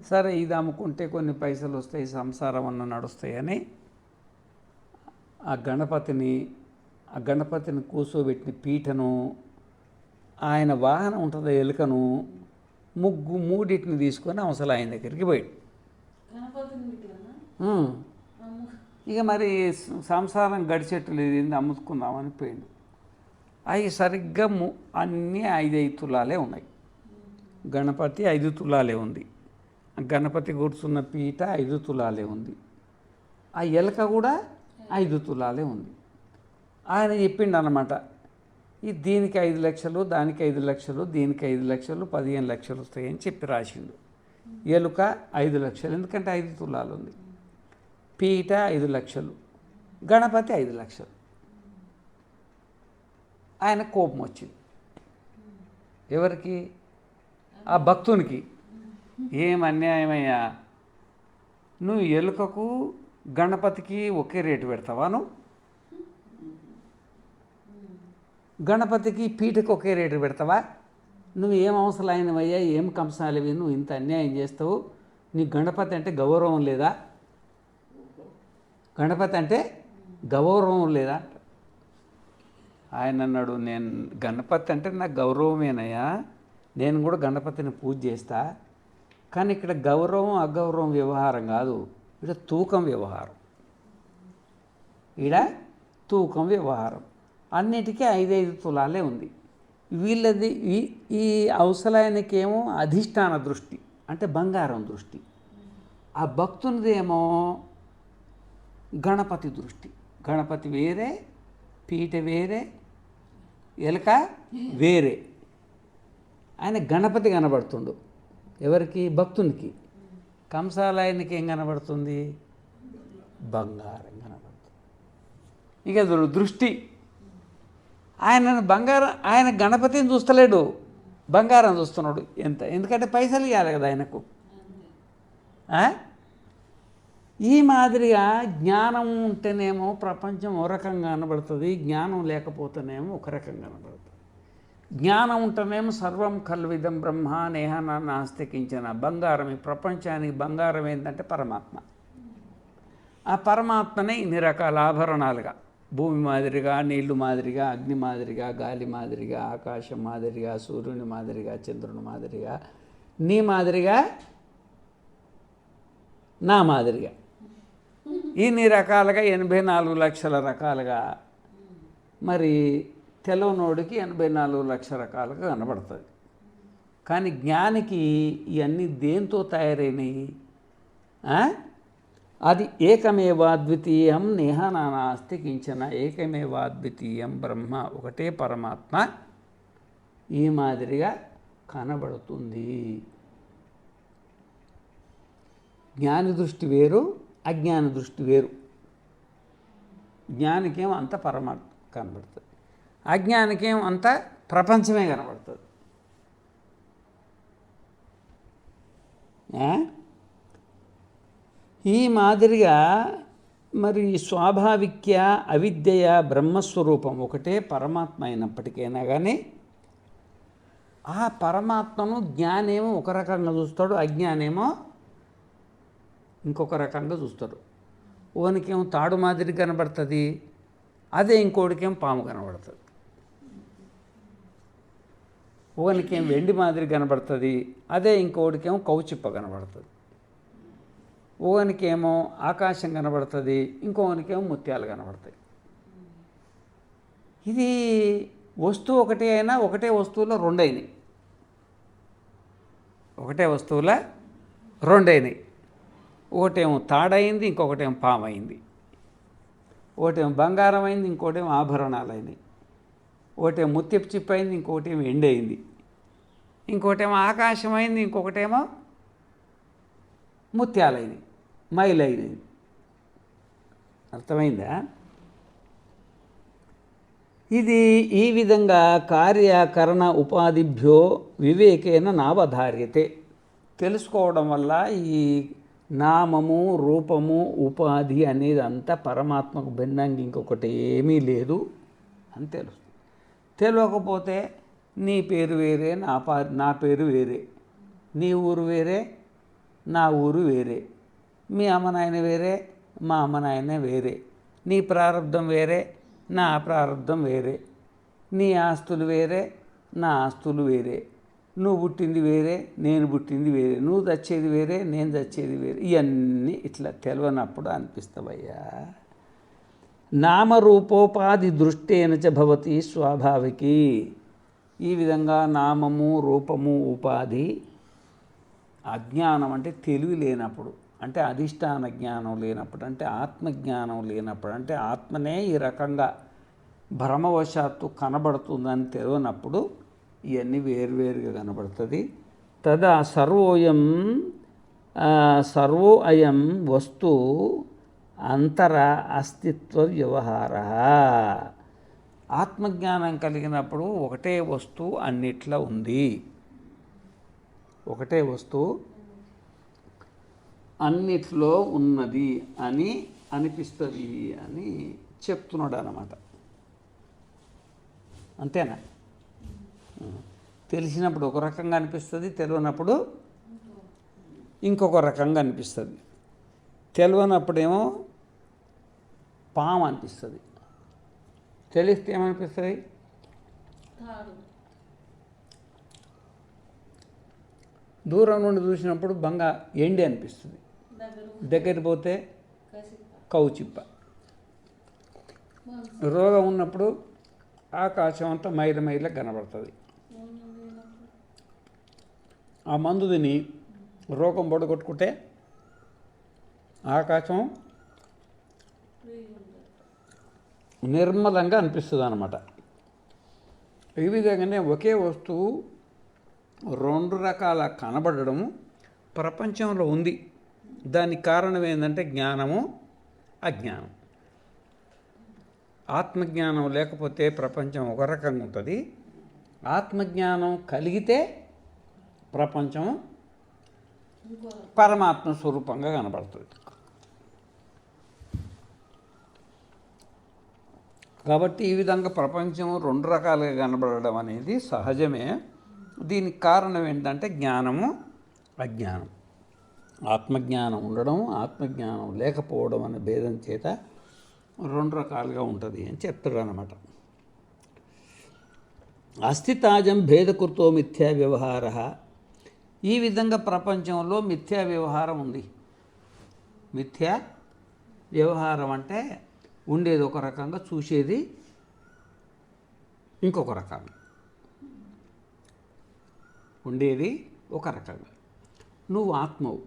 సరే ఇది అమ్ముకుంటే కొన్ని పైసలు వస్తాయి, సంసారం అన్న నడుస్తాయని ఆ గణపతిని కూర్చోబెట్టిన పీఠను, ఆయన వాహనం ఉంటుంది ఎలుకను, మూడింటిని తీసుకొని అవసరం ఆయన దగ్గరికి పోయాడు. ఇక మరి సంసారం గడిచెట్టు లేదు, అమ్ముకుందామని పోయాడు. అవి సరిగ్గా అన్నీ 5 తులాలే ఉన్నాయి. గణపతి 5 తులాలే ఉంది, గణపతి కూర్చున్న పీట 5 తులాలే ఉంది, ఆ ఎలక కూడా 5 తులాలే ఉంది. ఆయన చెప్పిండు అన్నమాట, దీనికి 5 లక్షలు, దానికి 5 లక్షలు, దీనికి 5 లక్షలు, 15 లక్షలు వస్తాయని చెప్పి రాసిండు. ఎలుక 5 లక్షలు, ఎందుకంటే 5 తులాలు ఉంది. పీట 5 లక్షలు, గణపతి 5 లక్షలు. ఆయన కోపం వచ్చింది. ఎవరికి? ఆ భక్తునికి. ఏం అన్యాయమయ్యా, నువ్వు ఎలుకకు గణపతికి ఒకే రేటు పెడతావా? నువ్వు గణపతికి పీటకు ఒకే రేటు పెడతావా? నువ్వు ఏం అవసరం అయినవయ్యా, ఏం కంసాలివి, నువ్వు ఇంత అన్యాయం చేస్తావు? నీ గణపతి అంటే గౌరవం లేదా? గణపతి అంటే గౌరవం లేదా? ఆయన అన్నాడు, నేను గణపతి అంటే నాకు గౌరవమేనయ్యా, నేను కూడా గణపతిని పూజ చేస్తా, కానీ ఇక్కడ గౌరవం అగౌరవం వ్యవహారం కాదు, ఇక్కడ తూకం వ్యవహారం. తూకం వ్యవహారం. అన్నిటికీ 5 తులాలే ఉంది. వీళ్ళది ఈ అవసరానికేమో అధిష్టాన దృష్టి అంటే బంగారం దృష్టి, ఆ భక్తునిదేమో గణపతి దృష్టి. గణపతి వేరే, పీట వేరే, ఎలక వేరే. ఆయన గణపతి కనబడుతుండు ఎవరికి? భక్తునికి. కంసాలయానికి ఏం కనబడుతుంది? బంగారం కనబడుతుంది. ఇక దృష్టి ఆయన గణపతిని చూస్తలేడు, బంగారం చూస్తున్నాడు. ఎందుకంటే పైసలు ఇవ్వాలి కదా ఆయనకు. ఈ మాదిరిగా జ్ఞానం ఉంటేనేమో ప్రపంచం ఒక రకంగా కనబడుతుంది, జ్ఞానం లేకపోతేనేమో ఒక రకంగా కనబడుతుంది. జ్ఞానం ఉంటేనేమో సర్వం కల్విదం బ్రహ్మ నేహ నాస్తి కించన. బంగారం, ఈ ప్రపంచానికి బంగారం ఏంటంటే పరమాత్మ. ఆ పరమాత్మనే ఇన్ని రకాల ఆభరణాలుగా, భూమి మాదిరిగా, నీళ్లు మాదిరిగా, అగ్ని మాదిరిగా, గాలి మాదిరిగా, ఆకాశం మాదిరిగా, సూర్యుని మాదిరిగా, చంద్రుని మాదిరిగా, నీ మాదిరిగా, నా మాదిరిగా, ఇన్ని రకాలుగా 84 లక్షల రకాలుగా. మరి తెలవనోడికి 84 లక్షల రకాలుగా కనబడుతుంది. కానీ జ్ఞానికి ఇవన్నీ దేంతో తయారైనవి? అది ఏకమేవాద్వితీయం నేహ నానాస్తి కించన. ఏకమేవాద్వితీయం బ్రహ్మ, ఒకటే పరమాత్మ ఈ మాదిరిగా కనబడుతుంది. జ్ఞాని దృష్టి వేరు, అజ్ఞాన దృష్టి వేరు. జ్ఞానికేమో అంత పరమాత్మ కనబడుతుంది, అజ్ఞానికేమో అంత ప్రపంచమే కనబడుతుంది. ఈ మాదిరిగా మరి స్వాభావిక్య అవిద్య బ్రహ్మస్వరూపం ఒకటే పరమాత్మ అయినప్పటికైనా కానీ ఆ పరమాత్మను జ్ఞానేమో ఒక రకంగా చూస్తాడు, అజ్ఞానేమో ఇంకొక రకంగా చూస్తాడు. ఓనికేమో తాడు మాదిరి కనబడుతుంది, అదే ఇంకోటికేమో పాము కనబడుతుంది. ఓనికేమో వెండి మాదిరి కనబడుతుంది, అదే ఇంకోటికేమో కౌచిప్ప కనబడుతుంది. ఓనికేమో ఆకాశం కనబడుతుంది, ఇంకోనికేమో ముత్యాలు కనబడతాయి. ఇది వస్తువు ఒకటే అయినా ఒకటే వస్తువులో రెండైనాయి, ఒకటే వస్తువులో రెండైనాయి. ఒకటేమో తాడైంది, ఇంకొకటేమో పాము అయింది. ఒకటేమో బంగారం అయింది, ఇంకోటేమో ఆభరణాలు అయినాయి. ఒకటేమో ముత్యపు చిప్ప అయింది, ఇంకొకటేమో ఎండి అయింది. ఇంకోటేమో ఆకాశం అయింది, ఇంకొకటేమో ముత్యాలైనవి, మైలైనవి. అర్థమైందా? ఇది ఈ విధంగా కార్యకరణ ఉపాధిభ్యో వివేకేన నావధార్యతే. తెలుసుకోవడం వల్ల ఈ నామము రూపము ఉపాధి అనేది అంతా పరమాత్మకు భిన్నంగా ఇంకొకటి ఏమీ లేదు అని తెలుస్తుంది. తెలియకపోతే నీ పేరు వేరే, నా పేరు వేరే, నీ ఊరు వేరే, నా ఊరు వేరే, మీ అమ్మ నాయన వేరే, మా అమ్మ నాయన వేరే, నీ ప్రారంధం వేరే, నా ప్రారంధం వేరే, నీ ఆస్తులు వేరే, నా ఆస్తులు వేరే, నువ్వు పుట్టింది వేరే, నేను పుట్టింది వేరే, నువ్వు చచ్చేది వేరే, నేను చచ్చేది వేరే. ఇవన్నీ ఇట్లా తెలియనప్పుడు అనిపిస్తావయ్యా. నామరూపోపాధి దృష్టేన చ భవతి స్వాభావికి. ఈ విధంగా నామము రూపము ఉపాధి అజ్ఞానం అంటే తెలివి లేనప్పుడు, అంటే అధిష్టాన జ్ఞానం లేనప్పుడు, అంటే ఆత్మజ్ఞానం లేనప్పుడు, అంటే ఆత్మనే ఈ రకంగా భ్రమవశాత్తు కనబడుతుందని తెలియనప్పుడు ఇవన్నీ వేరువేరుగా కనబడుతుంది. తదా సర్వో అయం వస్తు అంతర అస్తిత్వ వ్యవహార. ఆత్మజ్ఞానం కలిగినప్పుడు ఒకటే వస్తువు అన్నిట్లో ఉంది, ఒకటే వస్తువు అన్నిట్లో ఉన్నది అని అనిపిస్తుంది అని చెప్తున్నాడు అన్నమాట. అంతేనా? తెలిసినప్పుడు ఒక రకంగా అనిపిస్తుంది, తెలియనప్పుడు ఇంకొక రకంగా అనిపిస్తుంది. తెలియనప్పుడేమో పాము అనిపిస్తుంది, తెలిస్తే ఏమనిపిస్తుంది? దూరం నుండి చూసినప్పుడు ఎండి అనిపిస్తుంది, దగ్గర పోతే కౌచిప్ప. రోగం ఉన్నప్పుడు ఆకాశం అంతా మైల మైల కనబడుతుంది. ఆ మందు తిని రోగం పొడగొట్టుకుంటే ఆకాశం నిర్మలంగా అనిపిస్తుంది అన్నమాట. ఈ విధంగానే ఒకే వస్తువు రెండు రకాల కనబడము ప్రపంచంలో ఉంది. దానికి కారణం ఏంటంటే జ్ఞానము అజ్ఞానం. ఆత్మజ్ఞానం లేకపోతే ప్రపంచం ఒక రకంగా ఉంటుంది, ఆత్మజ్ఞానం కలిగితే ప్రపంచం పరమాత్మ స్వరూపంగా కనబడుతుంది. కాబట్టి ఈ విధంగా ప్రపంచం రెండు రకాలుగా కనబడడం అనేది సహజమే. దీనికి కారణం ఏంటంటే జ్ఞానము అజ్ఞానం. ఆత్మజ్ఞానం ఉండడం, ఆత్మజ్ఞానం లేకపోవడం అనే భేదం చేత రెండు రకాలుగా ఉంటుంది అని చెప్తారు అన్నమాట. అస్థితాజం భేదకృతో మిథ్యా వ్యవహార. ఈ విధంగా ప్రపంచంలో మిథ్యా వ్యవహారం ఉంది. మిథ్యా వ్యవహారం అంటే ఉండేది ఒక రకంగా, చూసేది ఇంకొక రకంగా. ఉండేది ఒక రకంగా. నువ్వు ఆత్మవు,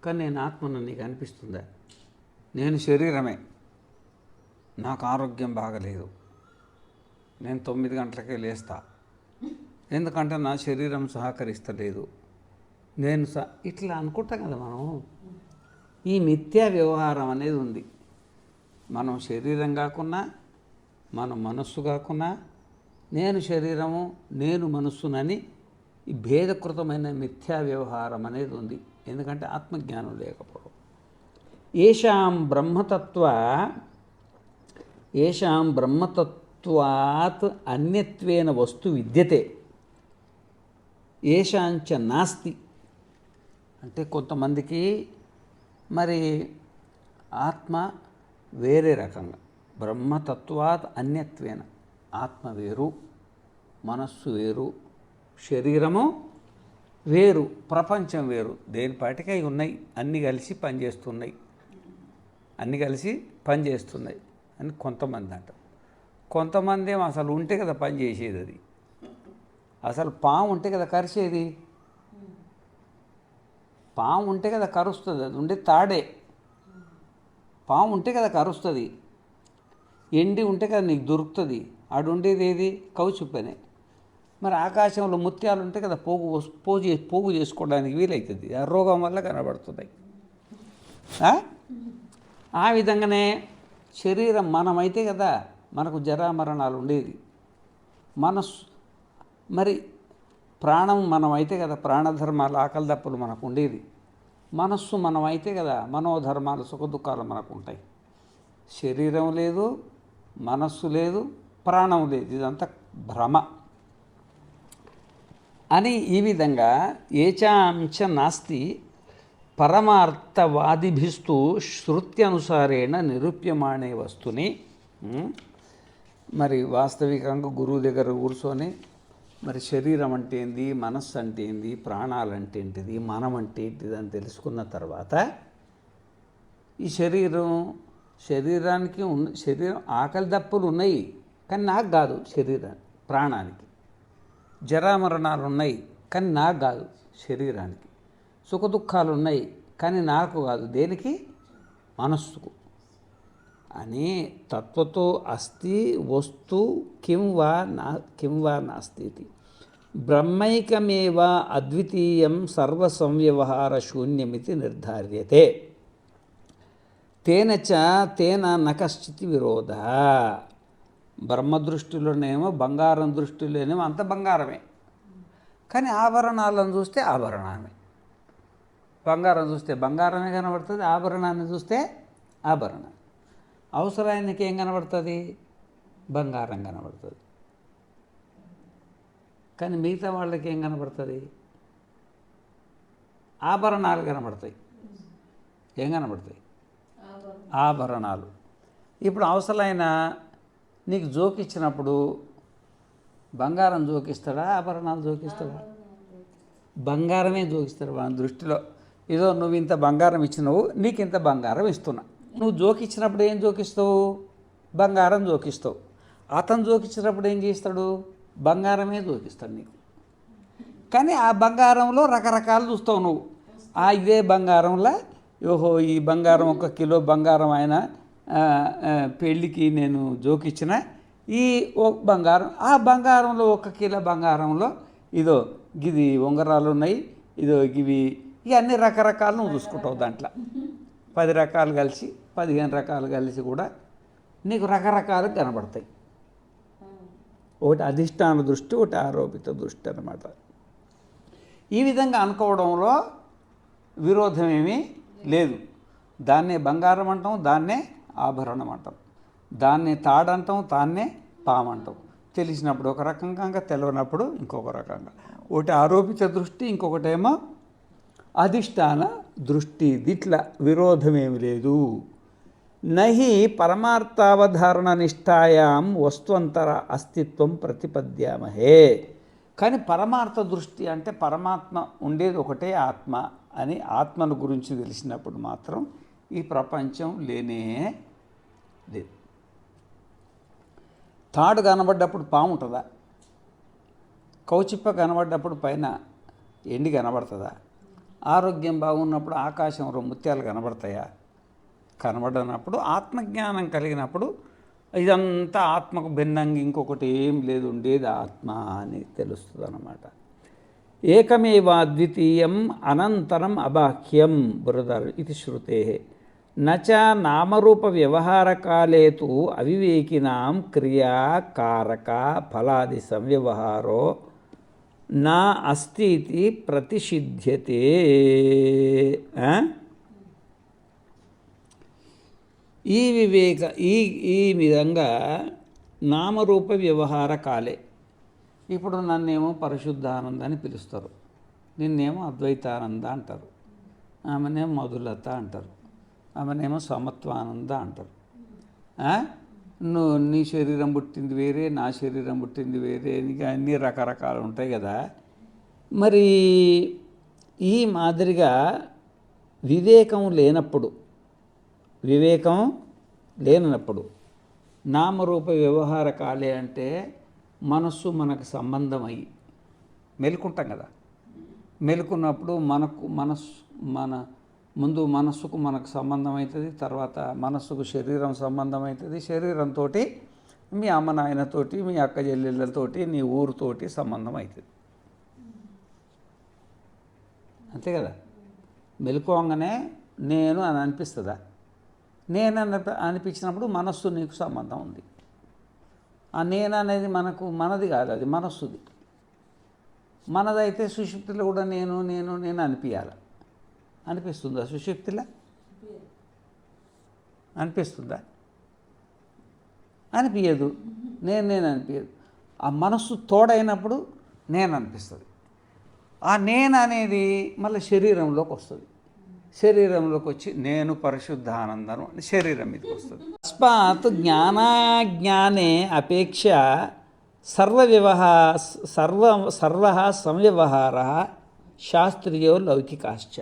కానీ నేను ఆత్మను నీకు అనిపిస్తుందా? నేను శరీరమే, నాకు ఆరోగ్యం బాగలేదు, నేను 9 గంటలకే లేస్తా, ఎందుకంటే నా శరీరం సహకరిస్తలేదు, నేను ఇట్లా అనుకుంటాం కదా మనం. ఈ మిథ్యా వ్యవహారం అనేది ఉంది. మనం శరీరం కాకున్నా, మనం మనస్సు కాకున్నా, నేను శరీరము నేను మనస్సునని ఈ భేదకృతమైన మిథ్యా వ్యవహారం అనేది ఉంది. ఎందుకంటే ఆత్మజ్ఞానం లేకపోవడం. ఏషాం బ్రహ్మతత్వాత్ అన్యత్వేన వస్తు విద్యతే ఏషాంచ నాస్తి. అంటే కొంతమందికి మరి ఆత్మ వేరే రకంగా, బ్రహ్మతత్వాత్ అన్యత్వేన, ఆత్మ వేరు, మనస్సు వేరు, శరీరము వేరు, ప్రపంచం వేరు, దేనిపాటికి ఉన్నాయి, అన్నీ కలిసి పనిచేస్తున్నాయి అని కొంతమంది అంటారు. కొంతమంది ఏమో అసలు ఉంటే కదా పని చేసేది, అది అసలు పాము ఉంటే కదా కరిచేది, పాము ఉంటే కదా కరుస్తుంది, అది ఉండే తాడే, పాము ఉంటే కదా కరుస్తుంది, ఎండి ఉంటే కదా నీకు దొరుకుతుంది, ఆడు ఉండేది ఏది కౌచుప్పనే. మరి ఆకాశంలో ముత్యాలు ఉంటే కదా పోగు చేసుకోవడానికి వీలవుతుంది, ఆ రోగం వల్ల కనబడుతున్నాయి. ఆ విధంగానే శరీరం మనమైతే కదా మనకు జరామరణాలు ఉండేది, మనస్సు మరి ప్రాణం మనమైతే కదా ప్రాణధర్మాలు ఆకలి దప్పులు మనకు ఉండేది, మనస్సు మనమైతే కదా మనోధర్మాలు సుఖదుఖాలు మనకు ఉంటాయి. శరీరం లేదు, మనస్సు లేదు, ప్రాణం లేదు, ఇదంతా భ్రమ అని. ఈ విధంగా ఏచాంశ నాస్తి పరమార్థవాదిభిస్తూ శృత్యనుసారేణ నిరూప్యమాణే వస్తుని. మరి వాస్తవికంగా గురువు దగ్గర కూర్చొని మరి శరీరం అంటే ఏంది, మనస్సు అంటే ఏంది, ప్రాణాలు అంటే ఏంటిది, మనం అంటే ఏంటిది అని తెలుసుకున్న తర్వాత ఈ శరీరానికి శరీరం ఆకలి దప్పులు ఉన్నాయి కానీ నాకు కాదు, ప్రాణానికి జరామరణాలు ఉన్నాయి కానీ నాకు కాదు, శరీరానికి సుఖదుఖాలు ఉన్నాయి కానీ నాకు కాదు, దేనికి, మనస్సుకు అని తత్వతో అస్తి వస్తు కిం వా నాస్తి. బ్రహ్మైకమేవ అద్వితీయం సర్వసంవ్యవహార శూన్యమితి నిర్ధార్యతే. తేన నకశ్చిత్ విరోధ. బ్రహ్మదృష్టిలోనేమో బంగారం దృష్టిలోనేమో అంత బంగారమే, కానీ ఆభరణాలను చూస్తే ఆభరణమే. బంగారం చూస్తే బంగారమే కనబడుతుంది, ఆభరణాన్ని చూస్తే ఆభరణం. అవసరానికి ఏం కనబడుతుంది, బంగారం కనబడుతుంది. కానీ మిగతా వాళ్ళకి ఏం కనబడుతుంది, ఆభరణాలు కనబడతాయి. ఏం కనబడతాయి, ఆభరణాలు. ఇప్పుడు అవసరమైన నీకు జోకిచ్చినప్పుడు బంగారం జోకిస్తాడా, ఆభరణాలు జోకిస్తాడా? బంగారమే జోకిస్తాడు వాళ్ళ దృష్టిలో. ఏదో నువ్వు ఇంత బంగారం ఇచ్చినావు, నీకు ఇంత బంగారం ఇస్తున్నా. నువ్వు జోకిచ్చినప్పుడు ఏం జోకిస్తావు, బంగారం జోకిస్తావు. అతను జోకిచ్చినప్పుడు ఏం చేస్తాడు, బంగారమే జోకిస్తాడు నీకు. కానీ ఆ బంగారంలో రకరకాలు చూస్తావు నువ్వు. ఇదే బంగారంలో ఓహో ఈ బంగారం 1 కిలో బంగారం ఆయన పెళ్ళికి నేను జోకిచ్చిన, ఈ బంగారం ఆ బంగారంలో 1 కిలో బంగారంలో ఇదో గిది ఉంగరాలు ఉన్నాయి, ఇదో ఇవి అన్ని రకరకాలు నువ్వు చూసుకుంటావు. దాంట్లో 10 రకాలు కలిసి 15 రకాలు కలిసి కూడా నీకు రకరకాలు కనబడతాయి. ఒకటి అధిష్టాన దృష్టి, ఒకటి ఆరోపిత దృష్టి అన్నమాట. ఈ విధంగా అనుకోవడంలో విరోధం ఏమీ లేదు. దాన్నే బంగారం అంటాం, దాన్నే ఆభరణం అంటాం, దాన్నే తాడంటాం, దాన్నే పామంటాం. తెలిసినప్పుడు ఒక రకంగా, తెలియనప్పుడు ఇంకొక రకంగా. ఒకటి ఆరోపిత దృష్టి, ఇంకొకటేమో అధిష్టాన దృష్టి. దీంట్లో విరోధమేమి లేదు. నహి పరమార్థావధారణ నిష్ఠాయాం వస్తువంతర అస్తిత్వం ప్రతిపద్యామహే. కానీ పరమార్థ దృష్టి అంటే పరమాత్మ ఉండేది ఒకటే ఆత్మ అని ఆత్మను గురించి తెలిసినప్పుడు మాత్రం ఈ ప్రపంచం లేనే లేదు. తాడు కనబడ్డప్పుడు పాము ఉంటుందా? కౌచిప్ప కనబడ్డప్పుడు పైన ఎండి కనబడుతుందా? ఆరోగ్యం బాగున్నప్పుడు ఆకాశంలో ముత్యాలు కనబడతాయా? కనబడనప్పుడు ఆత్మజ్ఞానం కలిగినప్పుడు ఇదంతా ఆత్మకు భిన్నంగా ఇంకొకటి ఏం లేదు, ఉండేది ఆత్మ అని తెలుస్తుంది అన్నమాట. ఏకమేవ అద్వితీయం అనంతరం అబాహ్యం బృహదర్ ఇది శృతే. నచ నామరూప వ్యవహారకాలే తు అవివేకినాం క్రియాకారక ఫలాది సంవ్యవహారో నా అస్తి ఇది ప్రతిషిధ్యతే. ఈ ఈ విధంగా నామరూప వ్యవహార కాలే. ఇప్పుడు నన్నేమో పరిశుద్ధానంద అని పిలుస్తారు, నిన్నేమో అద్వైతానంద అంటారు, ఆమెనేమో మధులత అంటారు, ఆమెనేమో సమత్వానంద అంటారు. నువ్వు నీ శరీరం పుట్టింది వేరే, నా శరీరం పుట్టింది వేరే, ఇంకా అన్ని రకరకాలు ఉంటాయి కదా. మరి ఈ మాదిరిగా వివేకం లేనప్పుడు నామరూప వ్యవహార కాలే అంటే మనస్సు మనకు సంబంధం అయ్యి మెలుకుంటాం కదా. మెలుకున్నప్పుడు ముందు మనస్సుకు మనకు సంబంధం అవుతుంది, తర్వాత మనస్సుకు శరీరం సంబంధం అవుతుంది, శరీరంతో మీ అమ్మ నాయనతోటి, మీ అక్క చెల్లెళ్ళతోటి, నీ ఊరుతోటి సంబంధం అవుతుంది. అంతే కదా. మెలుకోగానే నేను అని అనిపిస్తుందా? నేను అనిపించినప్పుడు మనస్సు నీకు సంబంధం ఉంది. ఆ నేను అనేది మనది కాదు, అది మనస్సుది. మనదైతే సుషుప్తిలో కూడా నేను నేను నేను అనిపించాలి. అనిపిస్తుందా సుషుప్తిలో? అనిపిస్తుందా? అనిపించదు. నేను అనిపించదు. ఆ మనస్సు తోడైనప్పుడు నేను అనిపిస్తుంది. ఆ నేను అనేది మళ్ళీ శరీరంలోకి వస్తుంది. శరీరంలోకి వచ్చి నేను పరిశుద్ధానందను అని శరీరం మీదకి వస్తుంది. తస్మాత్ జ్ఞానాజ్ఞానే అపేక్ష సర్వ సంవ్యవహార శాస్త్రీయో లౌకికాశ్చ.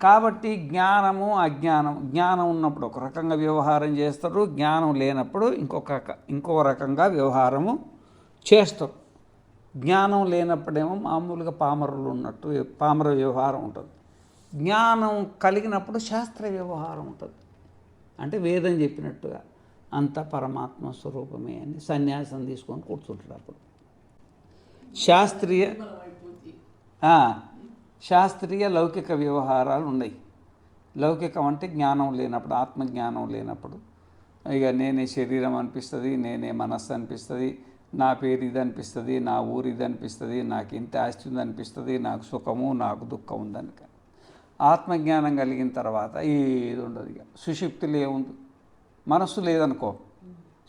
కాబట్టి జ్ఞానము అజ్ఞానం, జ్ఞానం ఉన్నప్పుడు ఒక రకంగా వ్యవహారం చేస్తారు, జ్ఞానం లేనప్పుడు ఇంకొక రకంగా వ్యవహారము చేస్తారు. జ్ఞానం లేనప్పుడేమో మామూలుగా పామరులు ఉన్నట్టు పామర వ్యవహారం ఉంటుంది. జ్ఞానం కలిగినప్పుడు శాస్త్ర వ్యవహారం ఉంటుంది. అంటే వేదం చెప్పినట్టుగా అంత పరమాత్మ స్వరూపమే అని సన్యాసం తీసుకొని కూర్చుంటాడు. అప్పుడు శాస్త్రీయ లౌకిక వ్యవహారాలు ఉన్నాయి. లౌకికం అంటే జ్ఞానం లేనప్పుడు, ఆత్మజ్ఞానం లేనప్పుడు ఇక నేనే శరీరం అనిపిస్తుంది, నేనే మనస్సు అనిపిస్తుంది, నా పేరు ఇది అనిపిస్తుంది, నా ఊరు ఇది అనిపిస్తుంది, నాకు ఇంత ఆస్తి ఉంది అనిపిస్తుంది, నాకు సుఖము నాకు దుఃఖం ఉందని. ఆత్మజ్ఞానం కలిగిన తర్వాత ఏది ఉండదు. ఇక సుషుప్తిలో ఏముంది? మనస్సు లేదనుకో,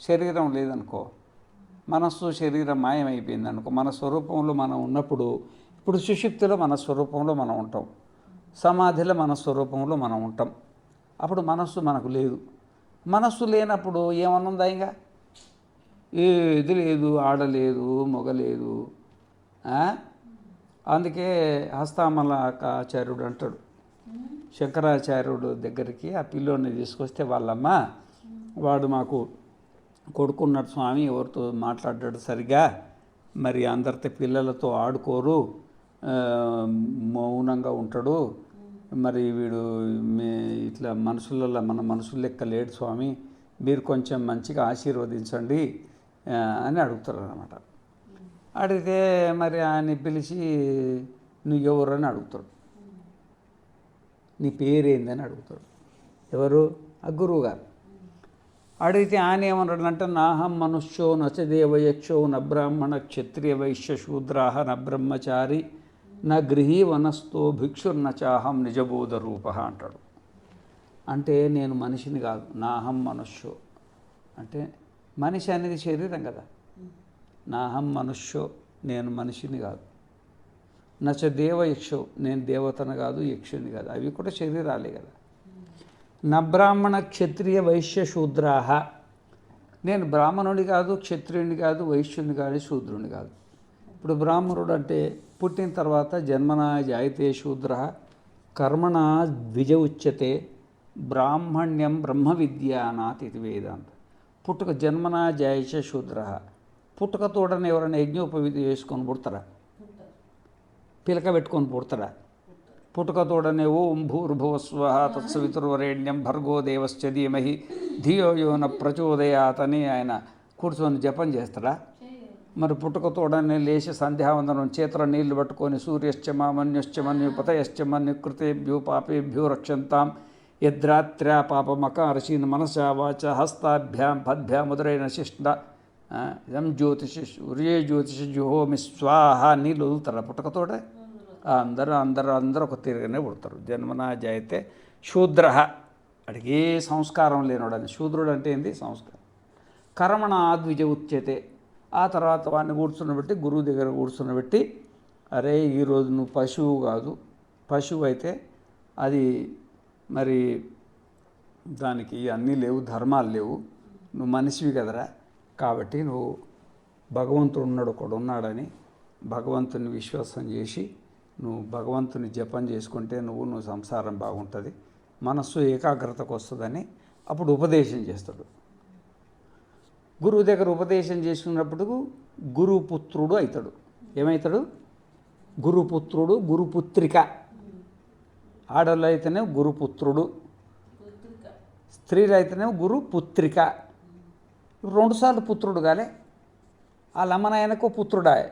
శరీరం లేదనుకో, మనస్సు శరీరం మాయమైపోయింది అనుకో, మన స్వరూపంలో మనం ఉన్నప్పుడు, ఇప్పుడు సుషుప్తిలో మన స్వరూపంలో మనం ఉంటాం, సమాధిలో మన స్వరూపంలో మనం ఉంటాం. అప్పుడు మనస్సు మనకు లేదు. మనస్సు లేనప్పుడు ఏమనుందా? ఇంకా ఏది లేదు, ఆడలేదు, మొగలేదు. అందుకే హస్తామలకాచార్యుడు అంటాడు, శంకరాచార్యుడు దగ్గరికి ఆ పిల్లోని తీసుకొస్తే వాళ్ళమ్మ, వాడు మాకు కొడుకున్నాడు స్వామి, ఎవరితో మాట్లాడాడు సరిగా, మరి అందరితో పిల్లలతో ఆడుకోరు, మౌనంగా ఉంటాడు, మరి వీడు ఇట్లా మనుషులలో మన మనుషుల లెక్క లేడు స్వామి, మీరు కొంచెం మంచిగా ఆశీర్వదించండి అని అడుగుతారు అన్నమాట. అడిగితే మరి ఆయన పిలిచి నువ్వెవరు అని అడుగుతాడు, నీ పేరేందని అడుగుతాడు. ఎవరు? ఆ గురువు గారు. అడిగితే ఆయన ఏమన్నాడంటే, నాహం మనుష్యో నచదేవయక్షో న బ్రాహ్మణ క్షత్రియ వైశ్య శూద్రాహ న బ్రహ్మచారి న గృహీ వనస్థో భిక్షుర్నచాహం నిజబోధ రూప అంటాడు. అంటే నేను మనిషిని కాదు, నాహం మనుష్యో అంటే మనిషి అనేది శరీరం కదా. నాహం మనుష్యో, నేను మనిషిని కాదు. నచ దేవయక్షో, నేను దేవతను కాదు, యక్షుని కాదు, అవి కూడా శరీరాలే కదా. నా బ్రాహ్మణ క్షత్రియ వైశ్య శూద్రాహ, నేను బ్రాహ్మణుడి కాదు, క్షత్రియుని కాదు, వైశ్యుని కాదు, శూద్రుని కాదు. ఇప్పుడు బ్రాహ్మణుడు అంటే పుట్టిన తర్వాత జన్మనా జాయితే శూద్ర కర్మణ ద్విజ ఉచ్యతే బ్రాహ్మణ్యం బ్రహ్మ విద్యానాత్ ఇది వేదాంత. పుట్టుక జన్మనా జాయిష శూద్ర, పుట్టుకతోడని ఎవరైనా యజ్ఞోపవిధి చేసుకొని పుడతారా? పిలక పెట్టుకొని పుడతాడా? పుట్టుకతోడనే ఓం భూర్భువస్వ తత్సవితుర్వరేణ్యం భర్గో దేవశ్చ ధీమహి ధియో యో న ప్రచోదయాత్ అని ఆయన కూర్చొని జపం చేస్తాడా? మరి పుట్టుకతోడనే లేచి సంధ్యావందనం చేతుల నీళ్లు పట్టుకొని సూర్యశ్చ మామన్యుశ్చ మన్యుపతయశ్చ మన్యుకృతేభ్యో పాపేభ్యో రక్షంతాం యద్రాత్ర్యా పాపమకారశీన్ మనసా వాచ హస్తాభ్యాం పద్భ్యాం ముద్రైన శిష్ట ఇదం జ్యోతిష సూర్యే జ్యోతిష జుహోమి స్వాహ నీళ్ళు వదులుతారు పుట్టకతోటే అందరూ ఒక తీరుగానే పుడతారు. జన్మనా జాయితే శూద్ర, అడిగి ఏ సంస్కారం లేనోడని. శూద్రుడు అంటే ఏంది? సంస్కారం. కర్మణ ద్విజ ఉచ్యతే. ఆ తర్వాత వాడిని కూర్చున్నబెట్టి, గురువు దగ్గర కూర్చున్నబెట్టి, అరే ఈరోజు నువ్వు పశువు కాదు, పశువు అయితే అది మరి దానికి అన్నీ లేవు, ధర్మాలు లేవు, నువ్వు మనిషివి కదరా, కాబట్టి నువ్వు భగవంతుడు ఉన్నాడు, ఒకడు ఉన్నాడని భగవంతుని విశ్వాసం చేసి నువ్వు భగవంతుని జపం చేసుకుంటే నువ్వు సంసారం బాగుంటుంది, మనస్సు ఏకాగ్రతకు వస్తుందని అప్పుడు ఉపదేశం చేస్తాడు. గురువు దగ్గర ఉపదేశం చేసుకున్నప్పుడు గురుపుత్రుడు అవుతాడు. ఏమవుతాడు? గురుపుత్రుడు, గురుపుత్రిక. ఆడవాళ్ళు అయితేనే గురుపుత్రుడు, స్త్రీలు అయితేనే గురుపుత్రిక. రెండుసార్లు పుత్రుడు కాలే, వాళ్ళ అమ్మనాయనకు పుత్రుడాయే,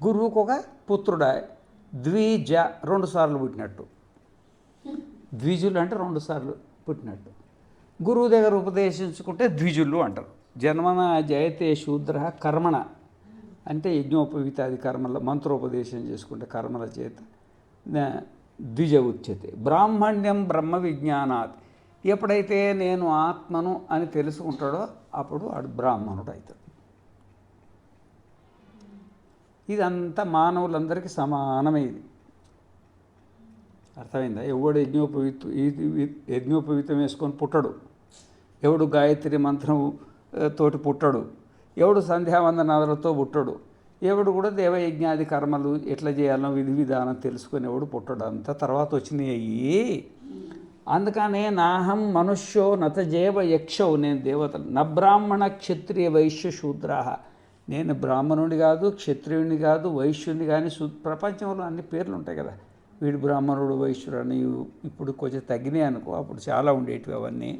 గురువుకు ఒక పుత్రుడాయే. ద్విజ, 2 సార్లు పుట్టినట్టు. ద్విజులు అంటే 2 సార్లు పుట్టినట్టు. గురువు దగ్గర ఉపదేశించుకుంటే ద్విజులు అంటారు. జన్మన జయతే శూద్ర కర్మణ అంటే యజ్ఞోపవీతాది కర్మల మంత్రోపదేశం చేసుకుంటే కర్మల చేత ద్విజ ఉచ్యతే. బ్రాహ్మణ్యం బ్రహ్మ విజ్ఞానాత్. ఎప్పుడైతే నేను ఆత్మను అని తెలుసుకుంటాడో అప్పుడు వాడు బ్రాహ్మణుడు అవుతాడు. ఇదంతా మానవులందరికీ సమానమైంది. అర్థమైందా? ఎవడు యజ్ఞోపవీతం వేసుకొని పుట్టడు, ఎవడు గాయత్రి మంత్రం తోటి పుట్టడు, ఎవడు సంధ్యావందనాలతో పుట్టడు, ఎవడు కూడా దేవయజ్ఞాది కర్మలు ఎట్లా చేయాలో విధి విధానం తెలుసుకొని ఎవడు పుట్టడు. అంతా తర్వాత వచ్చినాయి. అందుకనే నాహం మనుష్యో నతజేవ యక్షో, నేను దేవత, నబ్రాహ్మణ క్షత్రియ వైశ్య శూద్రాహ. నేను బ్రాహ్మణుని కాదు, క్షత్రియుని కాదు, వైశ్యుని కానీ. ప్రపంచంలో అన్ని పేర్లు ఉంటాయి కదా, వీడు బ్రాహ్మణుడు వైశ్యుడు అని. ఇప్పుడు కొంచెం తగ్గినాయి అనుకో, అప్పుడు చాలా ఉండేటివి అవన్నీ.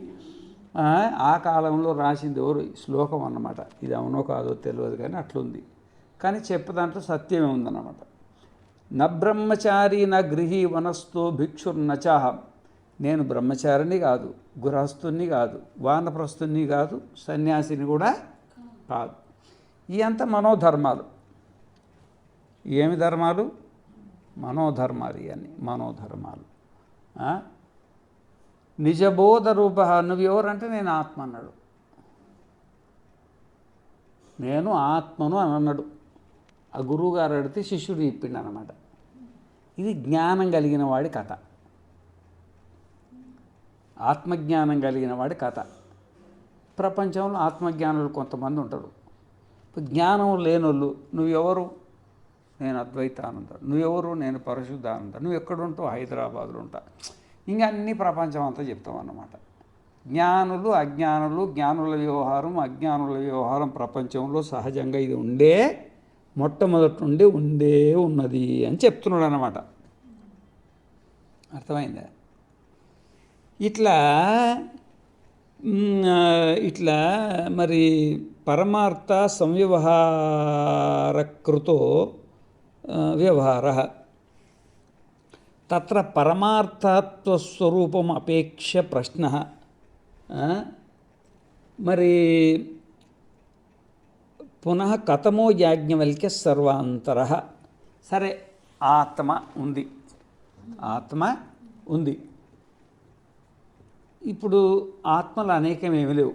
ఆ కాలంలో రాసింది ఎవరు? శ్లోకం అన్నమాట. ఇది అవునో కాదో తెలియదు కానీ అట్లుంది. కానీ చెప్పదాంట్లో సత్యమే ఉందన్నమాట. న బ్రహ్మచారి న గృహీ వనస్థో భిక్షుర్నచాహం. నేను బ్రహ్మచారిని కాదు, గృహస్థుని కాదు, వానప్రస్థుని కాదు, సన్యాసిని కూడా కాదు. ఇవంతా మనోధర్మాలు. ఏమి ధర్మాలు? మనోధర్మాలు. ఇవన్నీ మనోధర్మాలు. నిజబోధ రూప. నువ్వు ఎవరంటే నేను ఆత్మ అన్నాడు. నేను ఆత్మను అని అన్నాడు. ఆ గురువుగారు అడిగితే శిష్యుడు చెప్పిండు అన్నమాట. ఇది జ్ఞానం కలిగిన వాడి కథ, ఆత్మజ్ఞానం కలిగిన వాడి కథ. ప్రపంచంలో ఆత్మజ్ఞానులు కొంతమంది ఉంటారు. జ్ఞానం లేనోళ్ళు, నువ్వెవరు? నేను అద్వైతానంద. నువ్వెవరు? నేను పరిశుద్ధానంద. నువ్వు ఎక్కడుంటావు? హైదరాబాద్లో ఉంటా. ఇంకా అన్ని ప్రపంచం అంతా చెప్తాం అన్నమాట. జ్ఞానులు అజ్ఞానులు, జ్ఞానుల వ్యవహారం అజ్ఞానుల వ్యవహారం ప్రపంచంలో సహజంగా ఇది మొట్టమొదటి నుండి ఉన్నది అని చెప్తున్నాడు అన్నమాట. అర్థమైందా? ఇట్లా మరి పరమార్థ సంవ్యవహారకృతో వ్యవహార తత్ర పరమార్థత్వస్వరూపం అపేక్ష ప్రశ్న. మరి పునః కథమో యాజ్ఞవల్క్య సర్వాంతర. సరే, ఆత్మ ఉంది, ఆత్మ ఉంది. ఇప్పుడు ఆత్మలు అనేకమేమి లేవు,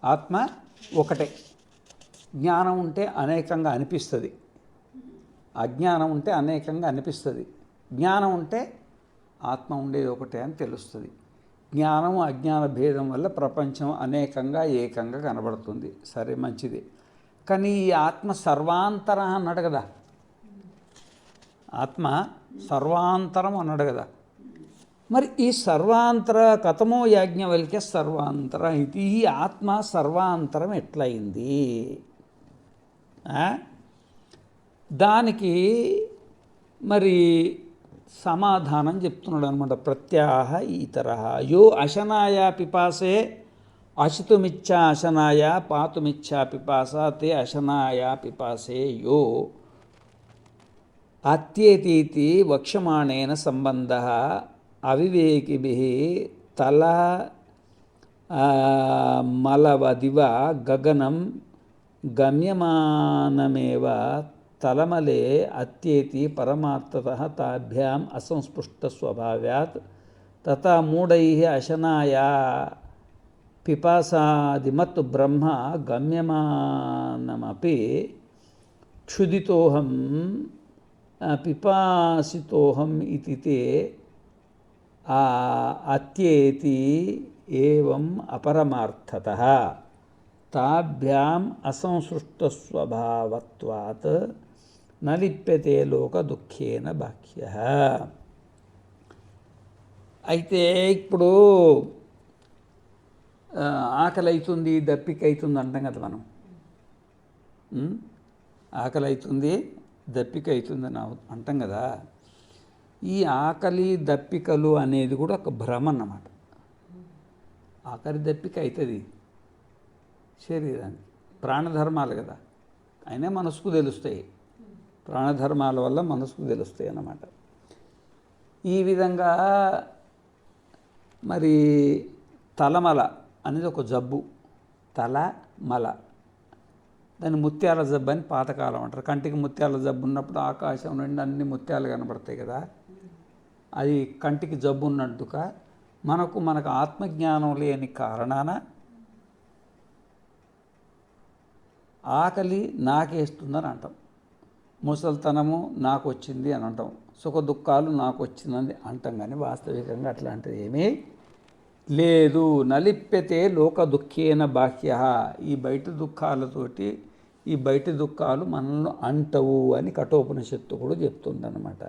ఆత్మ ఒకటే. జ్ఞానం ఉంటే అనేకంగా అనిపిస్తుంది, అజ్ఞానం ఉంటే అనేకంగా అనిపిస్తుంది. జ్ఞానం ఉంటే ఆత్మ ఉండేది ఒకటే అని తెలుస్తుంది. జ్ఞానం అజ్ఞాన భేదం వల్ల ప్రపంచం అనేకంగా ఏకంగా కనబడుతుంది. సరే, మంచిది. కానీ ఈ ఆత్మ సర్వాంతరం అన్నాడు కదా, ఆత్మ సర్వాంతరం అన్నాడు కదా. మరి ఈ సర్వాంతర కథమో యాజ్ఞవల్క్య సర్వాంతర, ఇది ఈ ఆత్మ సర్వాంతరం ఎట్లయింది? దానికి మరి సమాధానం చెప్తున్నాడు అనమాట. ప్రత్యాహ ఇతర యో అశనాయ పిపాసే అశితుమిచ్చా అశనాయ పాతుమిచ్చా పిపాస తే అశనాయ పిపాసే యో అత్యేతీతి వక్ష్యమాణేన సంబంధ అవివేకిభిః తల మలవదివ గగనం గమ్యమానమేవ తలమలే అత్యేతి పరమార్థతః తాభ్యాం అసంస్పృష్టస్వభావాత్ తథా మూఢైః అశనాయా పిపాసాదిమత్ బ్రహ్మ గమ్యమానమపి క్షుదితోహం పిపాసితోహం ఇతి తే అత్యేతి ఏవం అపరమార్థతః తాభ్యాం అసంసృష్టస్వభావత్వాత్ న లిప్యతే లోక దుఃఖేన బాహ్యః. అయితే ఇప్పుడు ఆకలి అవుతుంది, దప్పిక అవుతుంది అంటాం కదా మనం. ఆకలి అవుతుంది, దప్పిక అవుతుంది అని అంటాం కదా. ఈ ఆకలి దప్పికలు అనేది కూడా ఒక భ్రమ అన్నమాట. ఆకలి దప్పిక అవుతుంది శరీరానికి, ప్రాణధర్మాలు కదా, అయినా మనసుకు తెలుస్తాయి. ప్రాణధర్మాల వల్ల మనసుకు తెలుస్తాయి అన్నమాట. ఈ విధంగా మరి తలమల అనేది ఒక జబ్బు, తలమల. దాన్ని ముత్యాల జబ్బు అని పాతకాలం అంటారు. కంటికి ముత్యాల జబ్బు ఉన్నప్పుడు ఆకాశం నుండి అన్ని ముత్యాలు కనబడతాయి కదా, అది కంటికి జబ్బు ఉన్నట్టుగా మనకు ఆత్మజ్ఞానం లేని కారణాన ఆకలి నాకేస్తుందని అంటాం, ముసలితనము నాకు వచ్చింది అని అంటాం, సుఖ దుఃఖాలు నాకు వచ్చిందని అంటాం. కానీ వాస్తవికంగా అట్లాంటిది ఏమీ లేదు. నలిప్యతే లోక దుఃఖేన బాహ్య. ఈ బయట దుఃఖాలతోటి ఈ బయట దుఃఖాలు మనల్ని అంటవు అని కఠోపనిషత్తు కూడా చెప్తుందన్నమాట.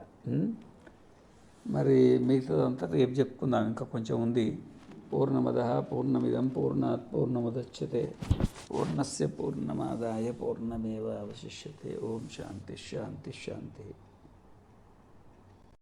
మరి మిగతాదంతా రేపు చెప్పుకుందాం, ఇంకా కొంచెం ఉంది. పూర్ణమద పూర్ణమిదం పూర్ణాత్ పూర్ణముదచ్యతే పూర్ణస్య పూర్ణమాదాయ పూర్ణమేవ అవశిష్యతే. ఓం శాంతి శాంతి శాంతి.